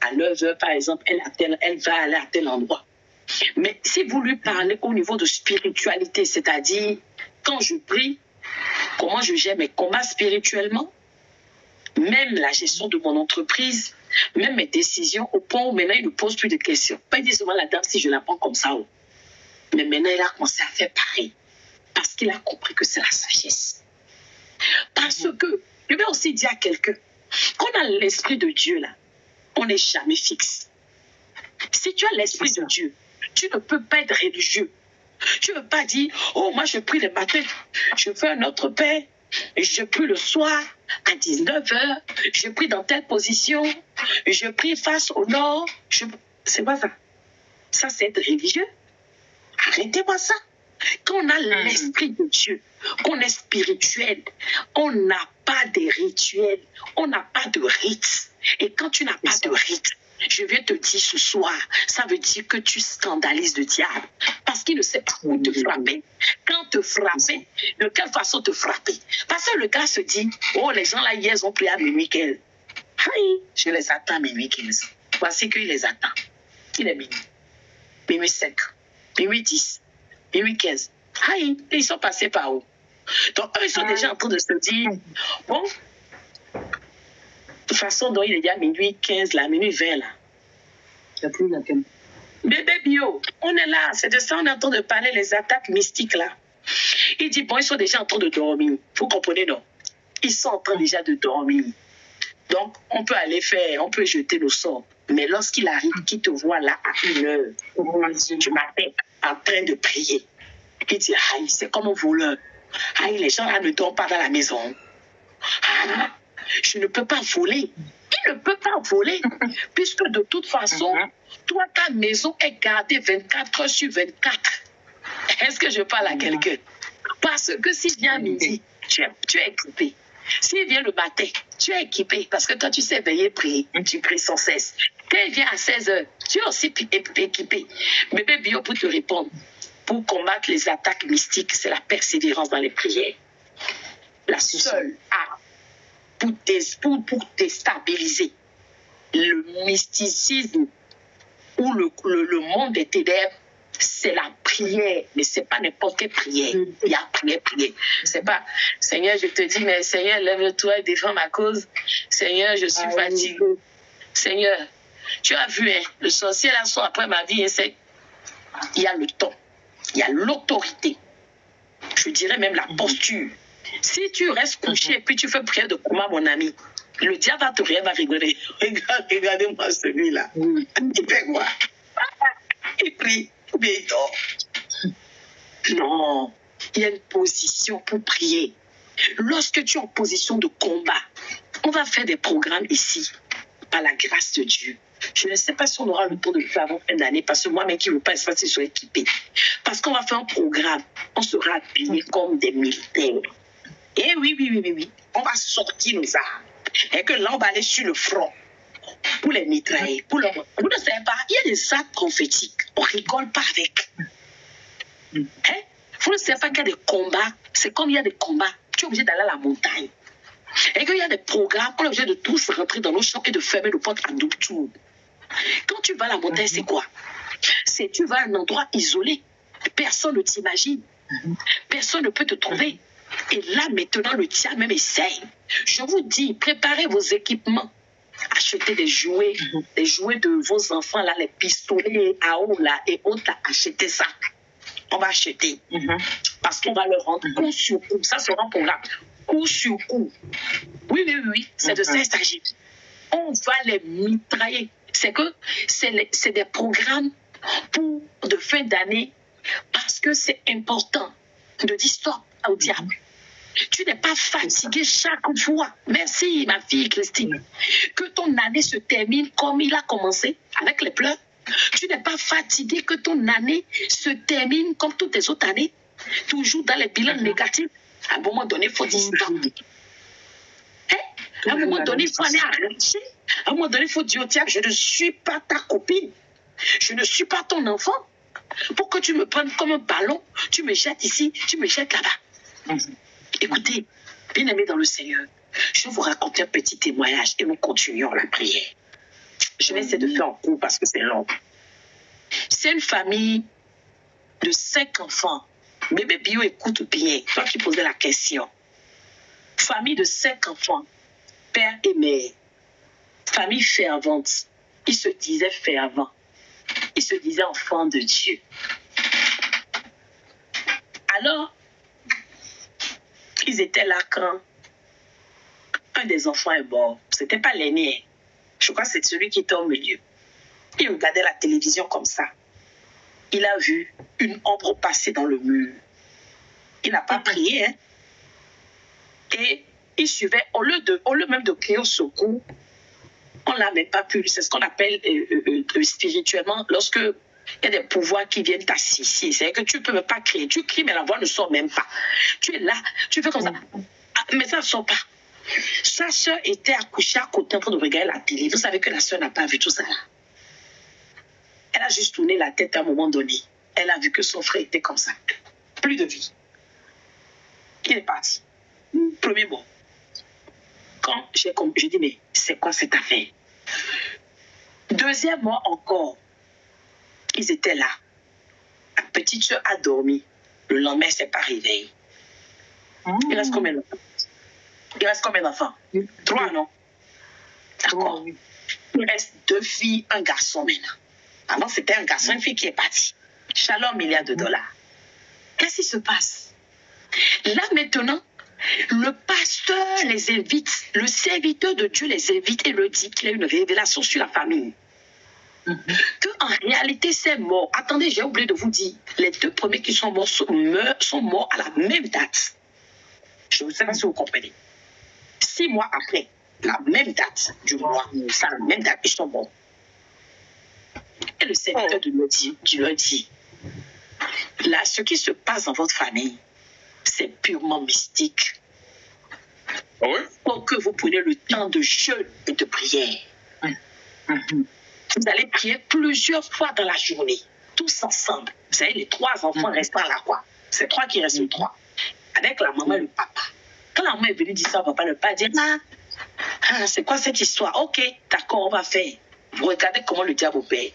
À 9h, par exemple, elle va aller à tel endroit. Mais si vous lui parlez au niveau de spiritualité, c'est-à-dire quand je prie, comment je gère mes combats spirituellement, même la gestion de mon entreprise, même mes décisions, au point où maintenant il ne pose plus de questions. Pas dire seulement la dame si je la prends comme ça. Mais maintenant il a commencé à faire pareil. Parce qu'il a compris que c'est la sagesse. Parce que, je vais aussi dire à quelqu'un, quand on a l'esprit de Dieu là, on n'est jamais fixe. Si tu as l'esprit de Dieu, tu ne peux pas être religieux. Tu ne peux pas dire, oh moi je prie le matin, je fais un autre pain, je prie le soir à 19h, je prie dans telle position, je prie face au nord. C'est pas ça. Ça, c'est être religieux. Arrêtez-moi ça. Quand on a l'esprit de Dieu, qu'on est spirituel, on n'a pas de rituels, on n'a pas de rites. Et quand tu n'as pas de rites, je vais te dire ce soir, ça veut dire que tu scandalises le diable. Parce qu'il ne sait pas où te frapper. Quand te frapper, de quelle façon te frapper? Parce que le gars se dit, oh, les gens là, hier, ils ont prié à minuit 15. Aïe, je les attends à minuit 15. Voici qu'il les attend. Il est minuit. Minuit 5. Minuit 10. Minuit 15. Aïe, ils sont passés par où? Donc, eux, ils sont déjà en train de se dire, bon, de toute façon, donc, il est déjà minuit 15, là, minuit 20, là. Bébé bio, on est là, c'est de ça, on est en train de parler, les attaques mystiques, là. Il dit, bon, ils sont déjà en train de dormir. Vous comprenez, non? Ils sont en train déjà de dormir. Donc, on peut aller faire, on peut jeter le sort. Mais lorsqu'il arrive, qu'il te voit là à 1h du matin en train de prier, il dit, aïe, c'est comme un voleur. Aïe, les gens là ne dorment pas dans la maison. Ah, je ne peux pas voler. Il ne peut pas voler, puisque de toute façon, toi, ta maison est gardée 24 heures sur 24. Est-ce que je parle à quelqu'un? Parce que s'il vient à midi, tu es équipé. S'il vient le matin, tu es équipé. Parce que toi, tu sais veiller, prier. Tu pries sans cesse. Quand il vient à 16h, tu es aussi équipé. Bébé Bio, pour te répondre, pour combattre les attaques mystiques, c'est la persévérance dans les prières. La seule arme pour déstabiliser le mysticisme ou le monde des ténèbres, c'est la prière. Mais ce n'est pas n'importe quelle prière. Il y a prière. C'est pas, Seigneur, je te dis, mais Seigneur, lève-toi et défends ma cause. Seigneur, je suis fatigué. Seigneur, tu as vu, hein, le sorcier là sort après ma vie, hein, il y a le temps, il y a l'autorité. Je dirais même la posture. Si tu restes couché et puis tu fais prière de combat, mon ami, le diable va te rigoler. Regardez-moi celui-là. Il fait quoi? Il prie. Mais non. Non. Il y a une position pour prier. Lorsque tu es en position de combat, on va faire des programmes ici, par la grâce de Dieu. Je ne sais pas si on aura le temps de le faire avant fin d'année, parce que moi-même qui ne veux pas espacer, je suis équipé. Parce qu'on va faire un programme, on sera habillés comme des militaires. Et oui. On va sortir nos armes. Et que là, on va aller sur le front pour les mitrailler. Vous ne savez pas, il y a des actes prophétiques. On ne rigole pas avec. Hein? Vous ne savez pas qu'il y a des combats. C'est comme il y a des combats. Tu es obligé d'aller à la montagne. Et qu'il y a des programmes, on est obligé de tous rentrer dans nos champs et de fermer nos portes à double tour. Quand tu vas à la montagne, c'est quoi? C'est tu vas à un endroit isolé. Personne ne t'imagine. Personne ne peut te trouver. Et là, maintenant, le diable même essaye. Je vous dis, préparez vos équipements. Achetez des jouets de vos enfants, là, les pistolets à eau, là, et autres, là, achetez ça. On va acheter. Parce qu'on va leur rendre coup sur coup. Ça sera un programme. Coup sur coup. Oui. C'est de ça qu'il s'agit. On va les mitrailler. C'est que c'est des programmes de fin d'année parce que c'est important de dire stop au diable. Tu n'es pas fatigué chaque fois. Merci, ma fille Christine. Que ton année se termine comme il a commencé, avec les pleurs. Tu n'es pas fatigué que ton année se termine comme toutes les autres années, toujours dans les bilans négatifs. À un moment donné, il faut dire stop. À un moment donné, il faut aller arracher. À un moment donné, il faut dire au diable, je ne suis pas ta copine. Je ne suis pas ton enfant. Pour que tu me prennes comme un ballon, tu me jettes ici, tu me jettes là-bas. Écoutez, bien-aimés dans le Seigneur, je vais vous raconter un petit témoignage et nous continuons la prière. Je vais essayer de faire en cours parce que c'est long. C'est une famille de 5 enfants. Bébé Bio, écoute bien, toi qui posais la question. Famille de 5 enfants, père et mère. Famille fervente. Ils se disaient fervents. Ils se disaient enfants de Dieu. Alors, ils étaient là quand un des enfants est mort. Ce n'était pas l'aîné. Je crois que c'est celui qui était au milieu. Il regardait la télévision comme ça. Il a vu une ombre passer dans le mur. Il n'a pas prié. Hein? Et il suivait, au lieu même de crier au secours, on ne l'a même pas pu. C'est ce qu'on appelle spirituellement, lorsque il y a des pouvoirs qui viennent t'assister. C'est-à-dire que tu ne peux même pas crier. Tu cries, mais la voix ne sort même pas. Tu es là, tu fais comme ça. Mais ça ne sort pas. Sa soeur était accouchée à côté en train de regarder la télé. Vous savez que la soeur n'a pas vu tout ça là. Elle a juste tourné la tête à un moment donné. Elle a vu que son frère était comme ça. Plus de vie. Il est parti. Premier mot. Quand j'ai dit, mais c'est quoi cette affaire? Deuxième mois encore. Ils étaient là. La petite soeur a dormi. Le lendemain, elle ne s'est pas réveillée. Il reste combien d'enfants? Il reste combien d'enfants? 3, non? D'accord. Il reste 2 filles, un garçon maintenant. Avant, c'était un garçon, une fille qui est partie. Shalom, $1 milliard. Qu'est-ce qui se passe? Là, maintenant, Le pasteur les invite, le serviteur de Dieu les invite et leur dit qu'il a une révélation sur la famille. Que en réalité, c'est mort. Attendez, j'ai oublié de vous dire, les 2 premiers qui sont morts sont morts à la même date. Je ne sais pas si vous comprenez. 6 mois après, la même date du mois, c'est la même date, ils sont morts. Et le serviteur de Dieu leur dit, là, ce qui se passe dans votre famille, c'est purement mystique. Ah oui? Pour que vous preniez le temps de jeûne et de prière. Vous allez prier plusieurs fois dans la journée, tous ensemble. Vous savez, les 3 enfants restant là, quoi. C'est 3 qui restent 3. Avec la maman et le papa. Quand la maman est venue dire ça au papa, le papa dit, c'est quoi cette histoire? Ok, d'accord, on va faire. Vous regardez comment le diable opère.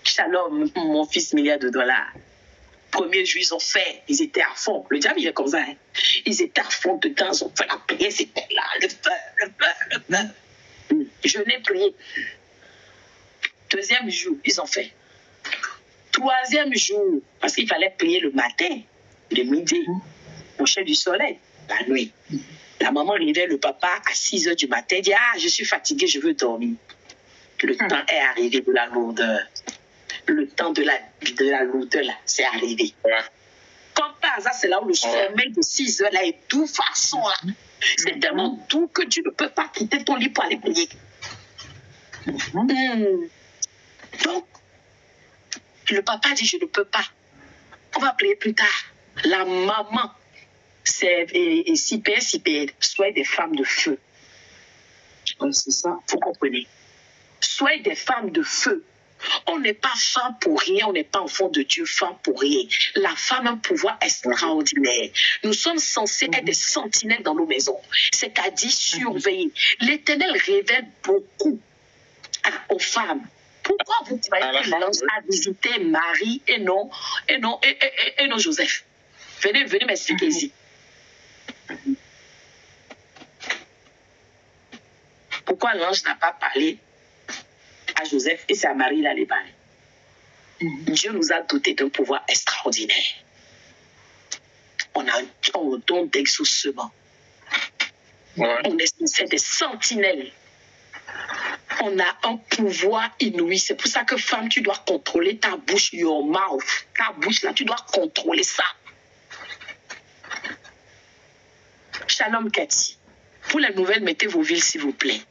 Shalom, mon fils, milliards de dollars. Premier jour, ils ont fait, ils étaient à fond. Le diable, il est comme ça. Hein. Ils étaient à fond dedans, ils ont fait la prière, c'était là, le feu. Je n'ai prié. 2e jour, ils ont fait. 3e jour, parce qu'il fallait prier le matin, le midi, au coucher du soleil, la nuit. La maman réveille le papa à 6 heures du matin, dit, je suis fatiguée, je veux dormir. Le temps est arrivé de la lourdeur. Le temps de la lourdeur, là, c'est arrivé. Ouais. Comme par hasard, c'est là où le sommeil de 6 heures, là, est doux façon, là. C'est tellement doux que tu ne peux pas quitter ton lit pour aller prier. Donc, le papa dit, je ne peux pas. On va prier plus tard. La maman, et si père, soyez des femmes de feu. C'est ça. Vous comprenez? Soyez des femmes de feu. On n'est pas femme pour rien, on n'est pas enfant de Dieu, femme pour rien. La femme a un pouvoir extraordinaire. Nous sommes censés être des sentinelles dans nos maisons, c'est-à-dire surveiller. L'Éternel révèle beaucoup aux femmes. Pourquoi vous croyez que l'ange a visité Marie et non Joseph? Venez m'expliquer ici. Pourquoi l'ange n'a pas parlé à Joseph et c'est à Marie d'aller parler? Dieu nous a dotés d'un pouvoir extraordinaire. On a un don d'exaucement. On est des sentinelles. On a un pouvoir inouï. C'est pour ça que femme, tu dois contrôler ta bouche, your mouth. Ta bouche là, tu dois contrôler ça. Shalom Cathy. Pour les nouvelles, mettez vos villes s'il vous plaît.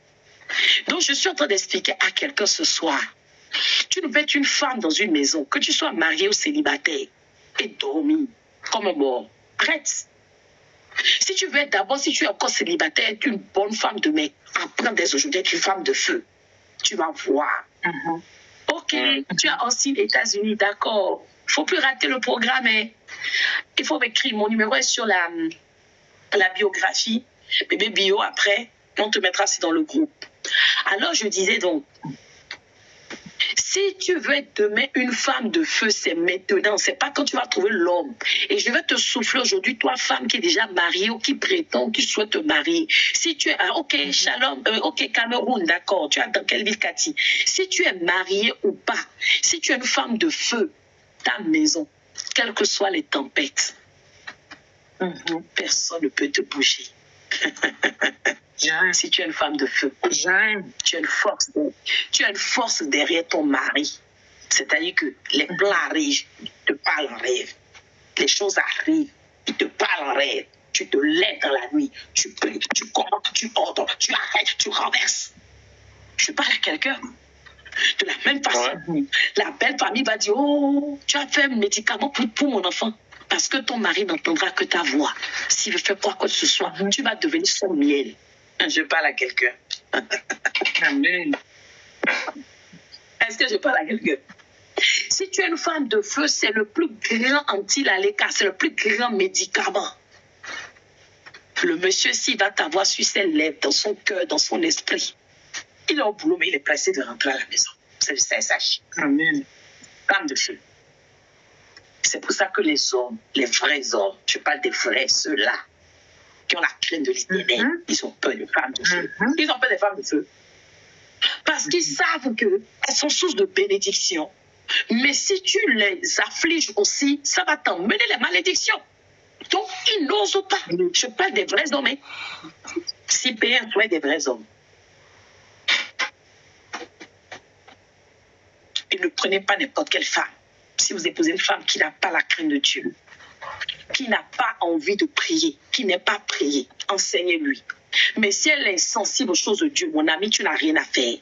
Donc je suis en train d'expliquer à quelqu'un ce soir. Tu ne peux être une femme dans une maison, que tu sois mariée ou célibataire, et dormir comme un mort. Arrête. Si tu veux être d'abord, si tu es encore célibataire, être une bonne femme de mec, apprends dès aujourd'hui être une femme de feu. Tu vas voir. Ok, tu as aussi les États-Unis, d'accord. Il ne faut plus rater le programme. Hein. Il faut m'écrire. Mon numéro est sur la biographie. Bébé bio, après, on te mettra aussi dans le groupe. Alors, je disais donc, si tu veux être demain une femme de feu, c'est maintenant. C'est pas quand tu vas trouver l'homme. Et je vais te souffler aujourd'hui, toi, femme qui est déjà mariée ou qui prétend, qui souhaite te marier. Si tu es, ok, Shalom, ok, Cameroun, d'accord, tu es dans quelle ville, Cathy? Si tu es mariée ou pas, si tu es une femme de feu, ta maison, quelles que soient les tempêtes, personne ne peut te bouger. Si tu es une femme de feu, tu as une force derrière ton mari. C'est-à-dire que les plans arrivent, ils te parlent en rêve. Les choses arrivent, ils te parlent en rêve. Tu te lèves dans la nuit, tu pries, tu commandes, tu ordonnes, tu arrêtes, tu renverses. Je parle à quelqu'un. De la même façon, la belle famille va dire, oh, tu as fait un médicament pour mon enfant. Parce que ton mari n'entendra que ta voix. S'il veut faire quoi que ce soit, tu vas devenir son miel. Je parle à quelqu'un. Amen. Est-ce que je parle à quelqu'un? Si tu es une femme de feu, c'est le plus grand anti-laléka, c'est le plus grand médicament. Le monsieur, s'il va t'avoir sur ses lèvres, dans son cœur, dans son esprit, il est au boulot, mais il est pressé de rentrer à la maison. C'est le CSH. Amen. Femme de feu. C'est pour ça que les hommes, les vrais hommes, je parle des vrais, ceux-là, qui ont la crainte de l'Éternel, ils ont peur des femmes de feu. Ils ont peur des femmes de feu. Parce qu'ils savent qu'elles sont source de bénédiction. Mais si tu les affliges aussi, ça va t'emmener les malédictions. Donc, ils n'osent pas. Je parle des vrais hommes. Hein. Si PM soit des vrais hommes. Et ne prenez pas n'importe quelle femme. Si vous épousez une femme qui n'a pas la crainte de Dieu, qui n'a pas envie de prier, qui n'est pas priée, enseignez-lui. Mais si elle est sensible aux choses de Dieu, mon ami, tu n'as rien à faire.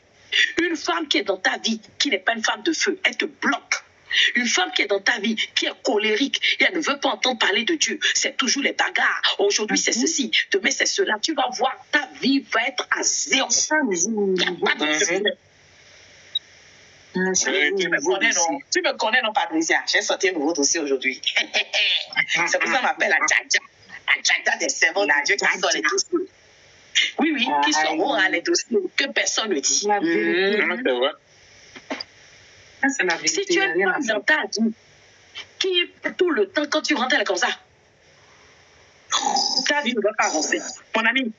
Une femme qui est dans ta vie, qui n'est pas une femme de feu, elle te bloque. Une femme qui est dans ta vie, qui est colérique, et elle ne veut pas entendre parler de Dieu, c'est toujours les bagarres. Aujourd'hui, c'est ceci, demain, c'est cela. Tu vas voir, ta vie va être à zéro. Il n'y a pas de feu. Tu me connais, non, Patricia? J'ai sorti un nouveau dossier aujourd'hui. C'est pour ça qu'on m'appelle la Tchacha. La Tchacha des cerveaux là, Dieu qui sort les dossiers. Oui, oui, qui sont les dossiers que personne ne dit. C'est vrai. Si tu es une femme dans ta vie, qui tout le temps, quand tu rentres, elle est comme ça, ta vie ne va pas avancer. Mon ami,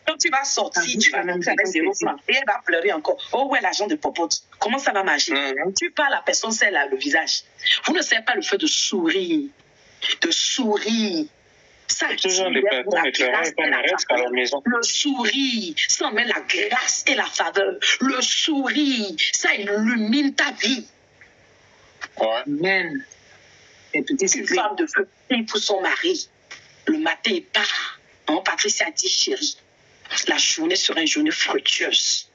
quand tu vas sortir, tu vas rentrer avec 0 francs et elle va pleurer encore. Oh, ouais, l'argent de popote. Comment ça va marcher? Tu parles à la personne, c'est là, le visage. Vous ne savez pas le fait de sourire. De sourire. Ça, ce genre de personnes ne travaillent pas, ne restent qu'à la maison. Le sourire, ça met la grâce et la faveur. Le sourire, ça illumine ta vie. Amen. Une femme de feu prie pour son mari. Le matin, il part. Patricia a dit, chérie, la journée sera une journée fructueuse.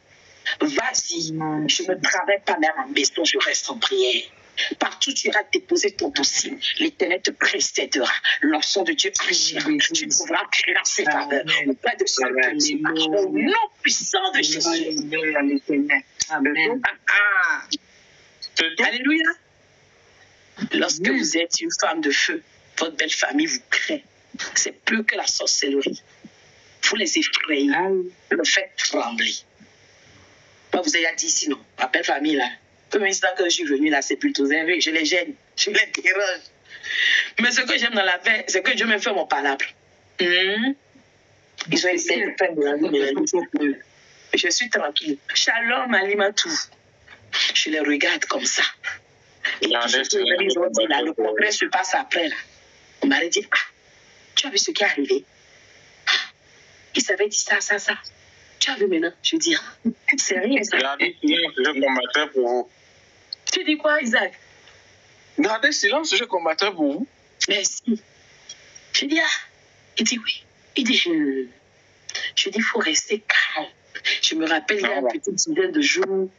Vas-y, je ne travaille pas même en maison, je reste en prière. Partout tu iras déposer ton dossier, l'Éternel te précédera. L'onction de Dieu agira. Tu trouveras grâce et faveur auprès de ceux qui t'aiment. Au nom puissant de Jésus. Amen. Alléluia. Lorsque vous êtes une femme de feu, votre belle famille vous craint. C'est plus que la sorcellerie. Vous les effrayez. Vous le faites trembler. Moi, vous avez dit ici, non. Ma belle famille, là. Comme instant que je suis venue là, c'est plutôt élevé. Je les gêne. Je les dérange. Mais ce que j'aime dans la paix, c'est que Dieu me fait mon palabre. Ils ont essayé de faire de la vie. Je suis tranquille. Shalom, Alimatou. Je les regarde comme ça. Et ils ont dit, là, le progrès se passe après. Là. On m'a dit, tu as vu ce qui est arrivé? Ils avaient dit ça. Tu as vu maintenant? Je dis, c'est rien ça. Gardez silence, je combattrai pour vous. Tu dis quoi, Isaac? Gardez silence, je combattrai pour vous. Merci. Je dis, il dit oui. Il dit, je dis, il faut rester calme. Je me rappelle, il y a une petite dizaine de jours.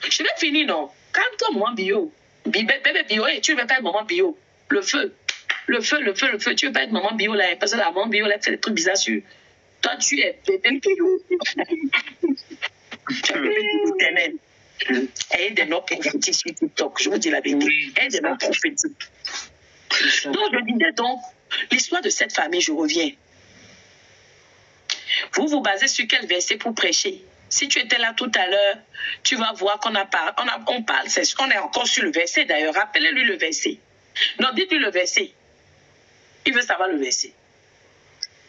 Je vais finir, non? Calme-toi, maman bio. Bébé bio, tu ne veux pas être maman bio. Le feu. Tu ne veux pas être maman bio, là, parce que la maman bio, là, fait des trucs bizarres sur. Toi, tu es bébé bio. Tu es bébé éternel. Ayez des noms prophétiques sur TikTok. Je vous dis la vérité. Ayez des noms prophétiques. Donc, je disais donc, l'histoire de cette famille, je reviens. Vous vous basez sur quel verset pour prêcher? Si tu étais là tout à l'heure, tu vas voir qu'on parle, on est encore sur le verset d'ailleurs. Rappelez-lui le verset. Non, dites-lui le verset. Il veut savoir le verset.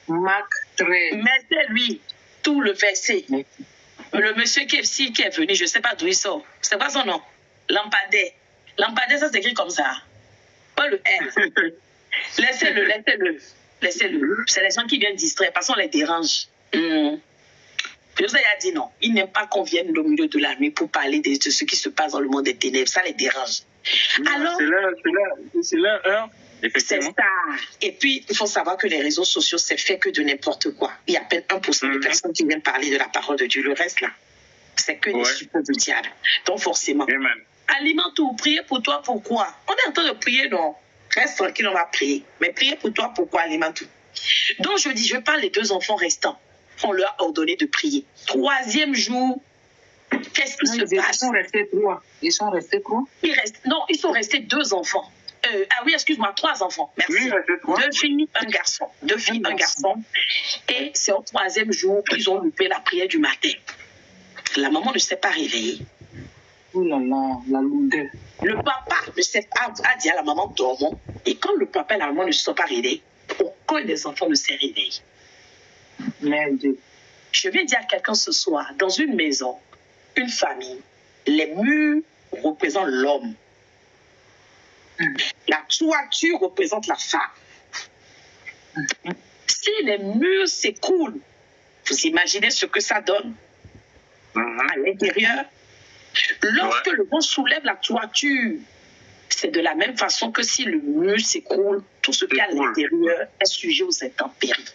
Marc 13. Mettez-lui tout le verset. Le monsieur qui est venu, je ne sais pas d'où il sort. C'est quoi son nom? Lampadaire. Lampadaire, ça s'écrit comme ça. Pas le R. Laissez-le. C'est les gens qui viennent distraire parce qu'on les dérange. Je vous ai dit non. Ils n'aiment pas qu'on vienne au milieu de la nuit pour parler de ce qui se passe dans le monde des ténèbres. Ça les dérange. Alors, c'est leur heure. C'est ça. Et puis, il faut savoir que les réseaux sociaux, c'est fait que de n'importe quoi. Il y a à peine 1% de personnes qui viennent parler de la parole de Dieu. Le reste, là, c'est que des suppôts du diable. Donc, forcément. Alimente ou priez pour toi, pourquoi? On est en train de prier, non? Reste tranquille, on va prier. Mais priez pour toi, pourquoi, alimente? Donc, je dis, je parle des 2 enfants restants. On leur a ordonné de prier. 3e jour, qu'est-ce qui se passe? Ils sont restés quoi? Non, ils sont restés 2 enfants. Oui, excuse-moi, 3 enfants. Merci. 2 filles, un garçon. 2 filles, un garçon. Et c'est au 3e jour qu'ils ont loupé la prière du matin. La maman ne s'est pas réveillée. Oh là là, la lourdeur. Le papa ne s'est pas dit à la maman dormons. Et quand le papa et la maman ne se sont pas réveillés, aucun des enfants ne s'est réveillé. Merde. Je viens dire à quelqu'un ce soir, dans une maison, une famille, les murs représentent l'homme. La toiture représente la femme. Si les murs s'écroulent, vous imaginez ce que ça donne à l'intérieur. Lorsque le vent soulève la toiture, c'est de la même façon que si le mur s'écroule, tout ce qu'il y a à l'intérieur est sujet aux intempéries.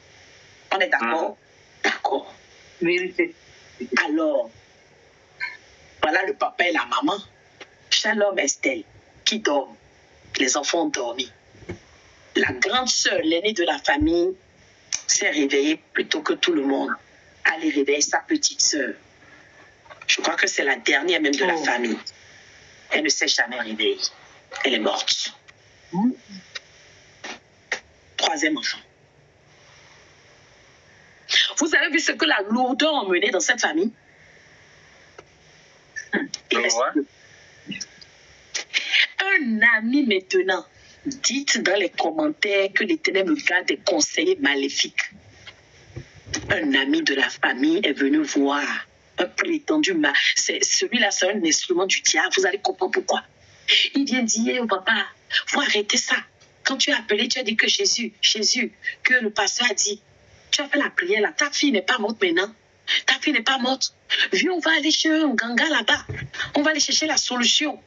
On est d'accord? D'accord. Vérité. Alors, voilà le papa et la maman. Shalom Estelle, qui dorment. Les enfants ont dormi. La grande sœur, l'aînée de la famille, s'est réveillée plutôt que tout le monde. Allez réveiller sa petite sœur. Je crois que c'est la dernière même de la famille. Elle ne s'est jamais réveillée. Elle est morte. Troisième enfant. Vous avez vu ce que la lourdeur emmenait dans cette famille? Un ami maintenant, dites dans les commentaires que l'Éternel me garde des conseillers maléfiques. Un ami de la famille est venu voir un prétendu mal. Celui-là, c'est un instrument du diable. Vous allez comprendre pourquoi. Il vient dire au papa, faut arrêter ça. Quand tu as appelé, tu as dit que Jésus, que le pasteur a dit, tu as fait la prière là, ta fille n'est pas morte maintenant. Ta fille n'est pas morte. Viens, on va aller chez un ganga là-bas. On va aller chercher la solution.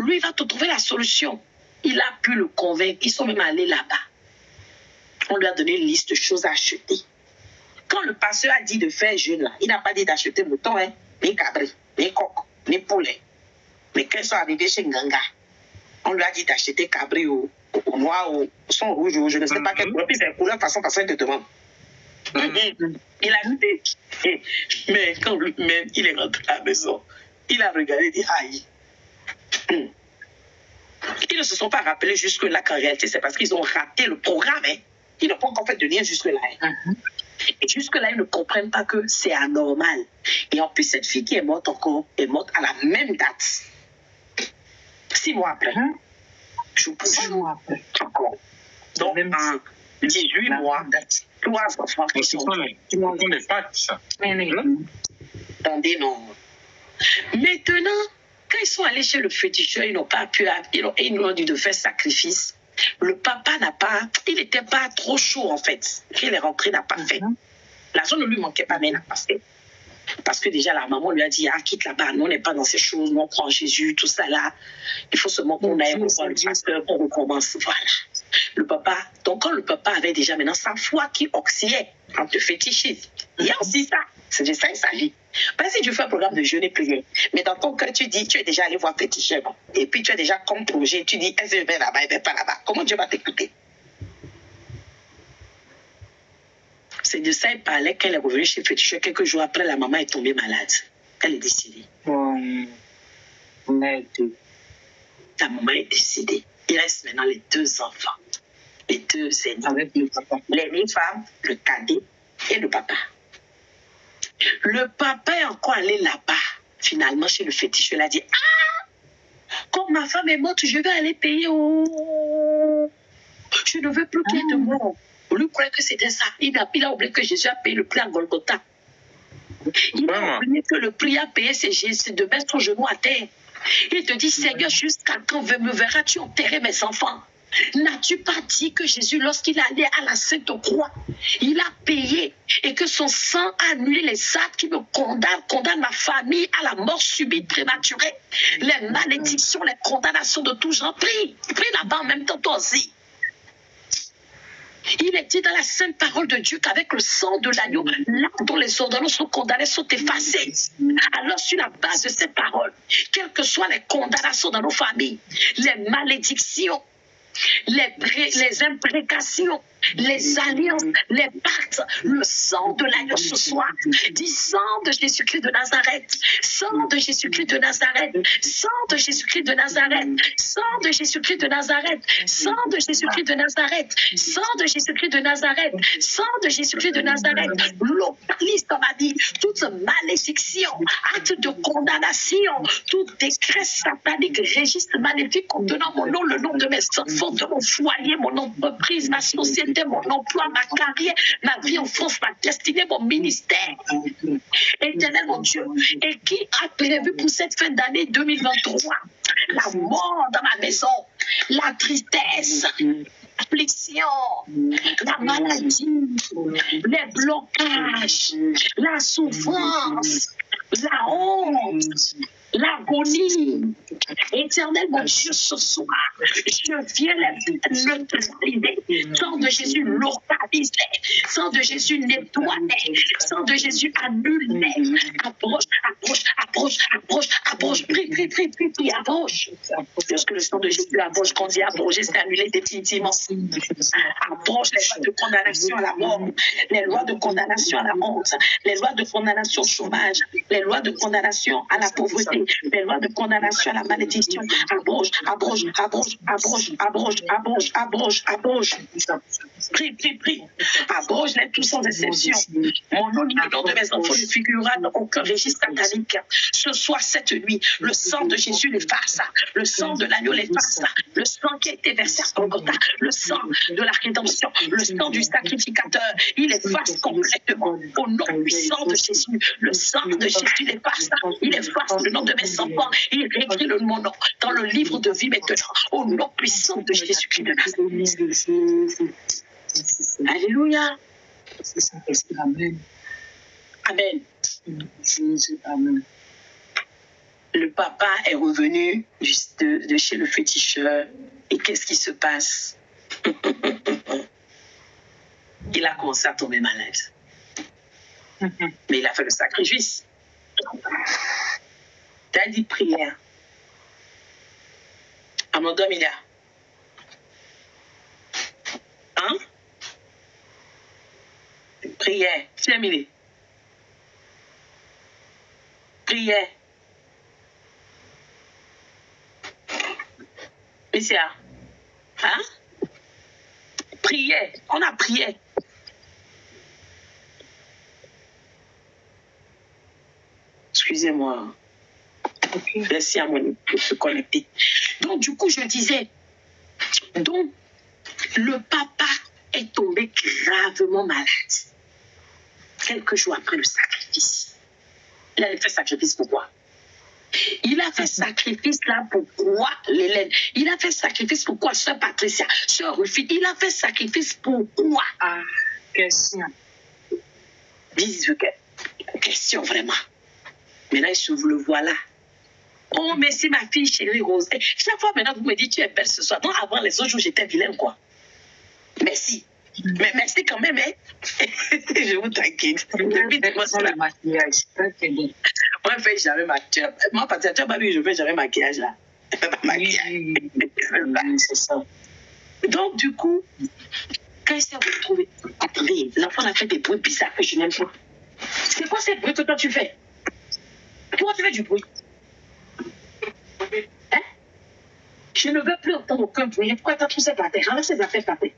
Lui, il va te trouver la solution. Il a pu le convaincre. Ils sont même allés là-bas. On lui a donné une liste de choses à acheter. Quand le pasteur a dit de faire jeûne là, il n'a pas dit d'acheter mouton, ni cabri, ni coq, ni poulet. Mais quand ils sont arrivés chez Nganga, on lui a dit d'acheter cabri au noir, au son rouge, ou je ne sais pas quelle couleur. Puis c'est couleur de façon il te demande. Il a acheté. Mais quand lui-même, il est rentré à la maison, il a regardé et dit aïe. Ils ne se sont pas rappelés jusque-là qu'en réalité, c'est parce qu'ils ont raté le programme. Ils n'ont pas encore fait de lien jusque-là. Et jusque-là, ils ne comprennent pas que c'est anormal. Et en plus, cette fille qui est morte encore, est morte à la même date. 6 mois après. Je vous pose encore. Donc, 18 mois, 3 enfants qui sont morts. des pâtes, ça. Attendez, non. Maintenant, quand ils sont allés chez le féticheur, ils n'ont pas pu, ils nous ont dit de faire sacrifice. Le papa il n'était pas trop chaud en fait. Il est rentré, n'a pas fait. L'argent ne lui manquait pas, mais il n'a pas fait. Parce que déjà la maman lui a dit, quitte là-bas, nous on n'est pas dans ces choses, nous on croit en Jésus, tout ça là. Il faut seulement qu'on aille revoir le pasteur, qu'on recommence. Voilà. Le papa, donc quand le papa avait déjà maintenant sa foi qui oscillait entre le fétichisme, il y a aussi ça. C'est de ça il s'agit. Parce que si tu fais un programme de jeûne et prière, mais dans ton cœur, tu dis, tu es déjà allé voir féticheur, et puis tu as déjà comme projet, tu dis, est-ce que je vais là-bas, je vais pas là-bas. Comment Dieu va t'écouter? C'est de ça il parlait qu'elle est revenue chez le féticheur. Quelques jours après, la maman est tombée malade. Elle est décédée. Ta maman est décédée. Il reste maintenant les 2 enfants. Les 2 aînés. Avec le papa. L'aînée femme, le cadet et le papa. Le papa est encore allé là-bas, finalement, chez le féticheur. Il a dit, comme ma femme est morte, je vais aller payer. Je ne veux plus qu'il y ait de mort. Lui croyait que c'était ça. Il a oublié que Jésus a payé le prix à Golgotha. Il a oublié que le prix à payer, c'est de mettre son genou à terre. Il te dit, Seigneur, jusqu'à quand me verras-tu enterrer mes enfants? N'as-tu pas dit que Jésus, lorsqu'il allait à la Sainte Croix, il a payé et que son sang a annulé les actes qui me condamnent ma famille à la mort subite prématurée, les malédictions, les condamnations de tout genre? Prie là-bas en même temps, toi aussi. Il est dit dans la sainte parole de Dieu qu'avec le sang de l'agneau, là dont les ordonnances sont condamnées sont effacées. Alors sur la base de cette parole, quelles que soient les condamnations dans nos familles, les malédictions, les imprécations, les alliances, les pactes, le sang de l'agneau ce soir, dit sang de Jésus-Christ de Nazareth, sang de Jésus-Christ de Nazareth, sang de Jésus-Christ de Nazareth, sang de Jésus-Christ de Nazareth, sang de Jésus-Christ de Nazareth, sang de Jésus-Christ de Nazareth, sang de Jésus-Christ de Nazareth, localiste m'a dit, toute malédiction, acte de condamnation, tout décret satanique, registre maléfique contenant mon nom, le nom de mes enfants, de mon foyer, mon entreprise, ma société, mon emploi, ma carrière, ma vie en France, ma destinée, mon ministère. Éternel, mon Dieu, et qui a prévu pour cette fin d'année 2023 la mort dans ma maison, la tristesse, l'affliction, la maladie, les blocages, la souffrance, la honte, l'agonie. Éternel, mon Dieu, ce soir, je viens le neutraliser. Sang de Jésus, localiser. Sang de Jésus, nettoyer. Sang de Jésus, annuler. Approche, approche, approche, approche, approche. Prie, prie, prie, prie, prie, approche. Lorsque le sang de Jésus approche, quand on dit approcher, c'est annuler définitivement. Approche les lois de condamnation à la mort, les lois de condamnation à la honte, les lois de condamnation au chômage, les lois de condamnation à la pauvreté, les lois de condamnation à la malédiction. Abroge, abroge, abroge, abroge, abroge, abroge, abroge, abroge. Prie, prie, prie. Abroge-les tous sans exception. Mon nom ni le nom de mes enfants ne figurera dans aucun registre satanique. Ce soir, cette nuit, le sang de Jésus l'efface. Le sang de l'agneau l'efface. Le sang qui a été versé à Golgotha. Le sang de la rédemption. Le sang du sacrificateur. Il efface complètement. Au nom puissant de Jésus. Le sang de Jésus l'efface. Il efface le nom de mes enfants. Il réécrit mon nom dans le livre de vie maintenant. Au nom puissant de Jésus-Christ de Nazareth. Alléluia. Amen. Amen. Amen. Le papa est revenu de chez le féticheur. Et qu'est-ce qui se passe? Il a commencé à tomber malade. Mais il a fait le sacrifice. Tu as dit prière. Amandom, il y a. Hein? Prière. Terminé. Prière. Messia. Hein? Prière. On a prié. Excusez-moi. Okay. Merci à mon pour se connecter. Donc, du coup, je disais, donc, le papa est tombé gravement malade. Quelques jours après le sacrifice. Il a fait sacrifice pourquoi? Il a fait sacrifice là pourquoi l'Hélène? Il a fait sacrifice pourquoi Sœur Patricia? Sœur Rufie? Il a fait sacrifice pourquoi? Ah, question. Question vraiment. Maintenant, je vous le vois là. Oh, merci ma fille chérie Rose. Et chaque fois maintenant, vous me dites tu es belle ce soir. Donc avant les autres jours, j'étais vilaine quoi. Merci. Mais merci quand même, hein. Je vous t'inquiète. Depuis dimanche là. Moi, je fais jamais maquillage. Moi, parce que tu as vu, je fais jamais maquillage là. C'est ça. Donc, du coup, quand il s'est retrouvé, attendez, l'enfant a fait des bruits bizarres que je n'aime pas. C'est quoi ces bruits que toi tu fais? Pourquoi tu fais du bruit? Hein? Je ne veux plus entendre aucun bruit. Pourquoi tu as tout ça par terre? Ramasse ces affaires par terre.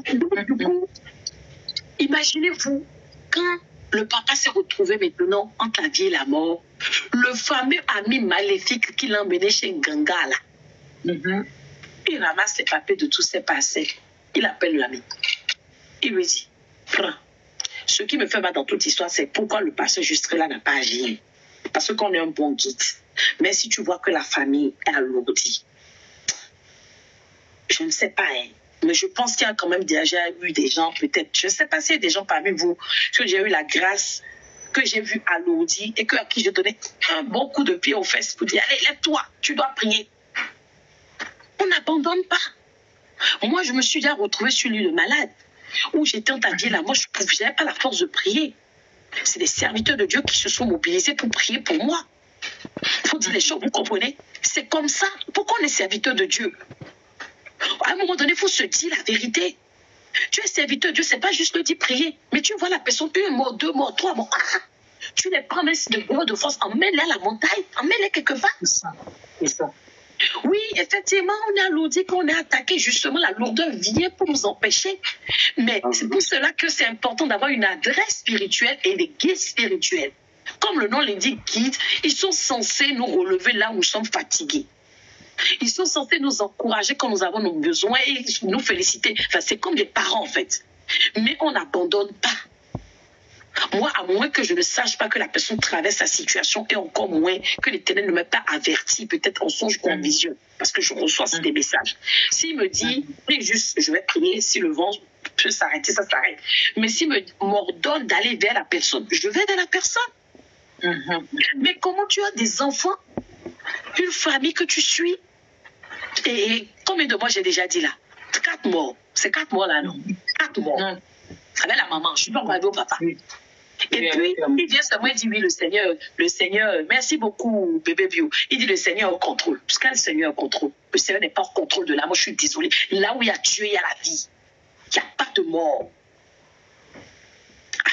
Du coup, imaginez-vous, quand le papa s'est retrouvé maintenant entre la vie et la mort, le fameux ami maléfique qui l'a emmené chez Ganga là, il ramasse les papiers de tous ses passés. Il appelle l'ami. Il lui dit, prends. Ce qui me fait mal dans toute histoire, c'est pourquoi le pasteur Jusque-là n'a pas agi. Parce qu'on est un bon guide. Mais si tu vois que la famille est alourdie, je ne sais pas, hein, mais je pense qu'il y a quand même déjà eu des gens, peut-être, je ne sais pas s'il y a des gens parmi vous, que j'ai eu la grâce, que j'ai vu alourdie et à qui je donnais un bon coup de pied aux fesses pour dire, allez, lève-toi, tu dois prier. On n'abandonne pas. Moi, je me suis déjà retrouvée sur l'île de malade, où j'étais entaillée là, moi, je n'avais pas la force de prier. C'est des serviteurs de Dieu qui se sont mobilisés pour prier pour moi. Il faut dire les choses, vous comprenez? C'est comme ça. Pourquoi on est serviteur de Dieu? À un moment donné, il faut se dire la vérité. Tu es serviteur de Dieu, ce n'est pas juste le dire prier. Mais tu vois la personne, un mot, deux mots, trois mots. Ah, tu les prends de force, emmène-les à la montagne, emmène-les quelque part. C'est ça. Oui, effectivement, on est alourdi, qu'on est attaqué. Justement, la lourdeur vient pour nous empêcher. Mais c'est pour cela que c'est important d'avoir une adresse spirituelle et des guides spirituels. Comme le nom l'indique, guides, ils sont censés nous relever là où nous sommes fatigués. Ils sont censés nous encourager quand nous avons nos besoins et nous féliciter. Enfin, c'est comme des parents, en fait. Mais on n'abandonne pas. Moi, à moins que je ne sache pas que la personne traverse sa situation et encore moins que l'Éternel ne m'ait pas averti, peut-être en songe ou en vision, parce que je reçois des messages. S'il me dit, juste, je vais prier, si le vent peut s'arrêter, ça s'arrête. Mais s'il m'ordonne d'aller vers la personne, je vais vers la personne. Mais comment tu as des enfants, une famille que tu suis, et combien de mois j'ai déjà dit là? 4 morts. C'est 4 morts là, non? 4 morts. Avec la maman, je ne suis pas arrivée au papa. Et puis, il vient seulement, il dit, oui, le Seigneur, merci beaucoup, bébé Bio. Il dit, le Seigneur est au contrôle. Parce que le Seigneur est au contrôle. Le Seigneur n'est pas au contrôle de l'âme. Moi, je suis désolée. Là où il y a Dieu, il y a la vie. Il n'y a pas de mort.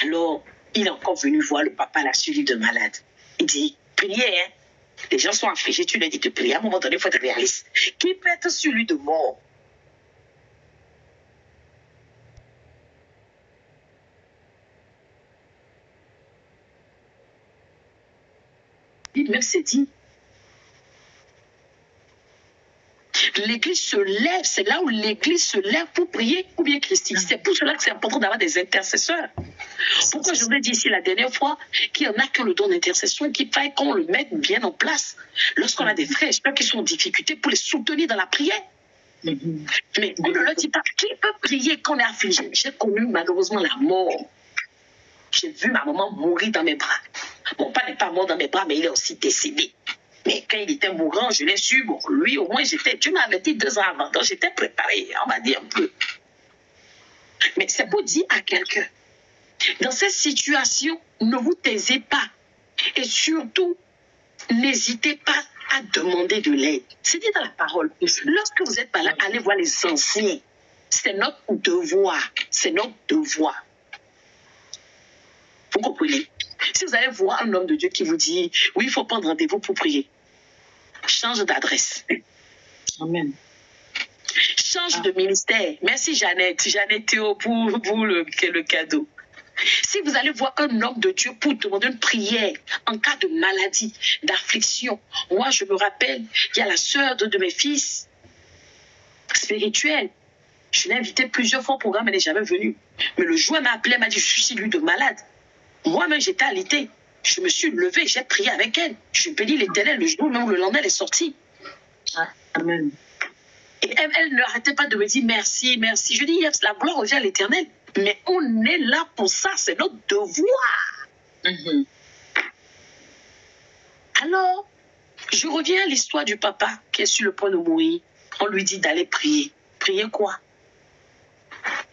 Alors, il est encore venu voir le papa, là, celui de malade. Il dit, priez, hein. Les gens sont affligés, tu leur dis de prier. À un moment donné, il faut être réaliste. Qui peut être celui de mort? Même c'est dit. L'église se lève, c'est là où l'église se lève pour prier ou bien christique. C'est pour cela que c'est important d'avoir des intercesseurs. Pourquoi je vous ai dit ici la dernière fois qu'il y en a que le don d'intercession qui fait qu'on le mette bien en place. Lorsqu'on a des frères, j'espère qu'ils sont en difficulté pour les soutenir dans la prière. Mais on ne leur dit pas qui peut prier quand on est affligé. J'ai connu malheureusement la mort. J'ai vu ma maman mourir dans mes bras. Mon père n'est pas mort dans mes bras, mais il est aussi décédé. Mais quand il était mourant, je l'ai su. Bon, lui, au moins, Dieu m'avait dit 2 ans avant. Donc, j'étais préparée, on va dire un peu. Mais c'est pour dire à quelqu'un, dans cette situation, ne vous taisez pas. Et surtout, n'hésitez pas à demander de l'aide. C'est dit dans la parole. Lorsque vous êtes malade, allez voir les anciens. C'est notre devoir. C'est notre devoir. Vous comprenez? Si vous allez voir un homme de Dieu qui vous dit, oui, il faut prendre rendez-vous pour prier, change d'adresse. Amen. Change de ministère. Merci Jeannette. Jeannette Théo pour le cadeau. Si vous allez voir un homme de Dieu pour demander une prière en cas de maladie, d'affliction. Moi, je me rappelle, il y a la sœur de mes fils spirituels. Je l'ai invitée plusieurs fois au programme, elle n'est jamais venue. Mais le jour où elle m'a appelé, elle m'a dit, je suis lui de malade. Moi-même, j'étais alitée. Je me suis levée, j'ai prié avec elle. Je bénis l'Éternel le jour même où le lendemain, elle est sortie. Amen. Et elle n'arrêtait pas de me dire merci, merci. Je dis, la gloire revient à l'Éternel. Mais on est là pour ça, c'est notre devoir. Alors, je reviens à l'histoire du papa qui est sur le point de mourir. On lui dit d'aller prier. Prier quoi?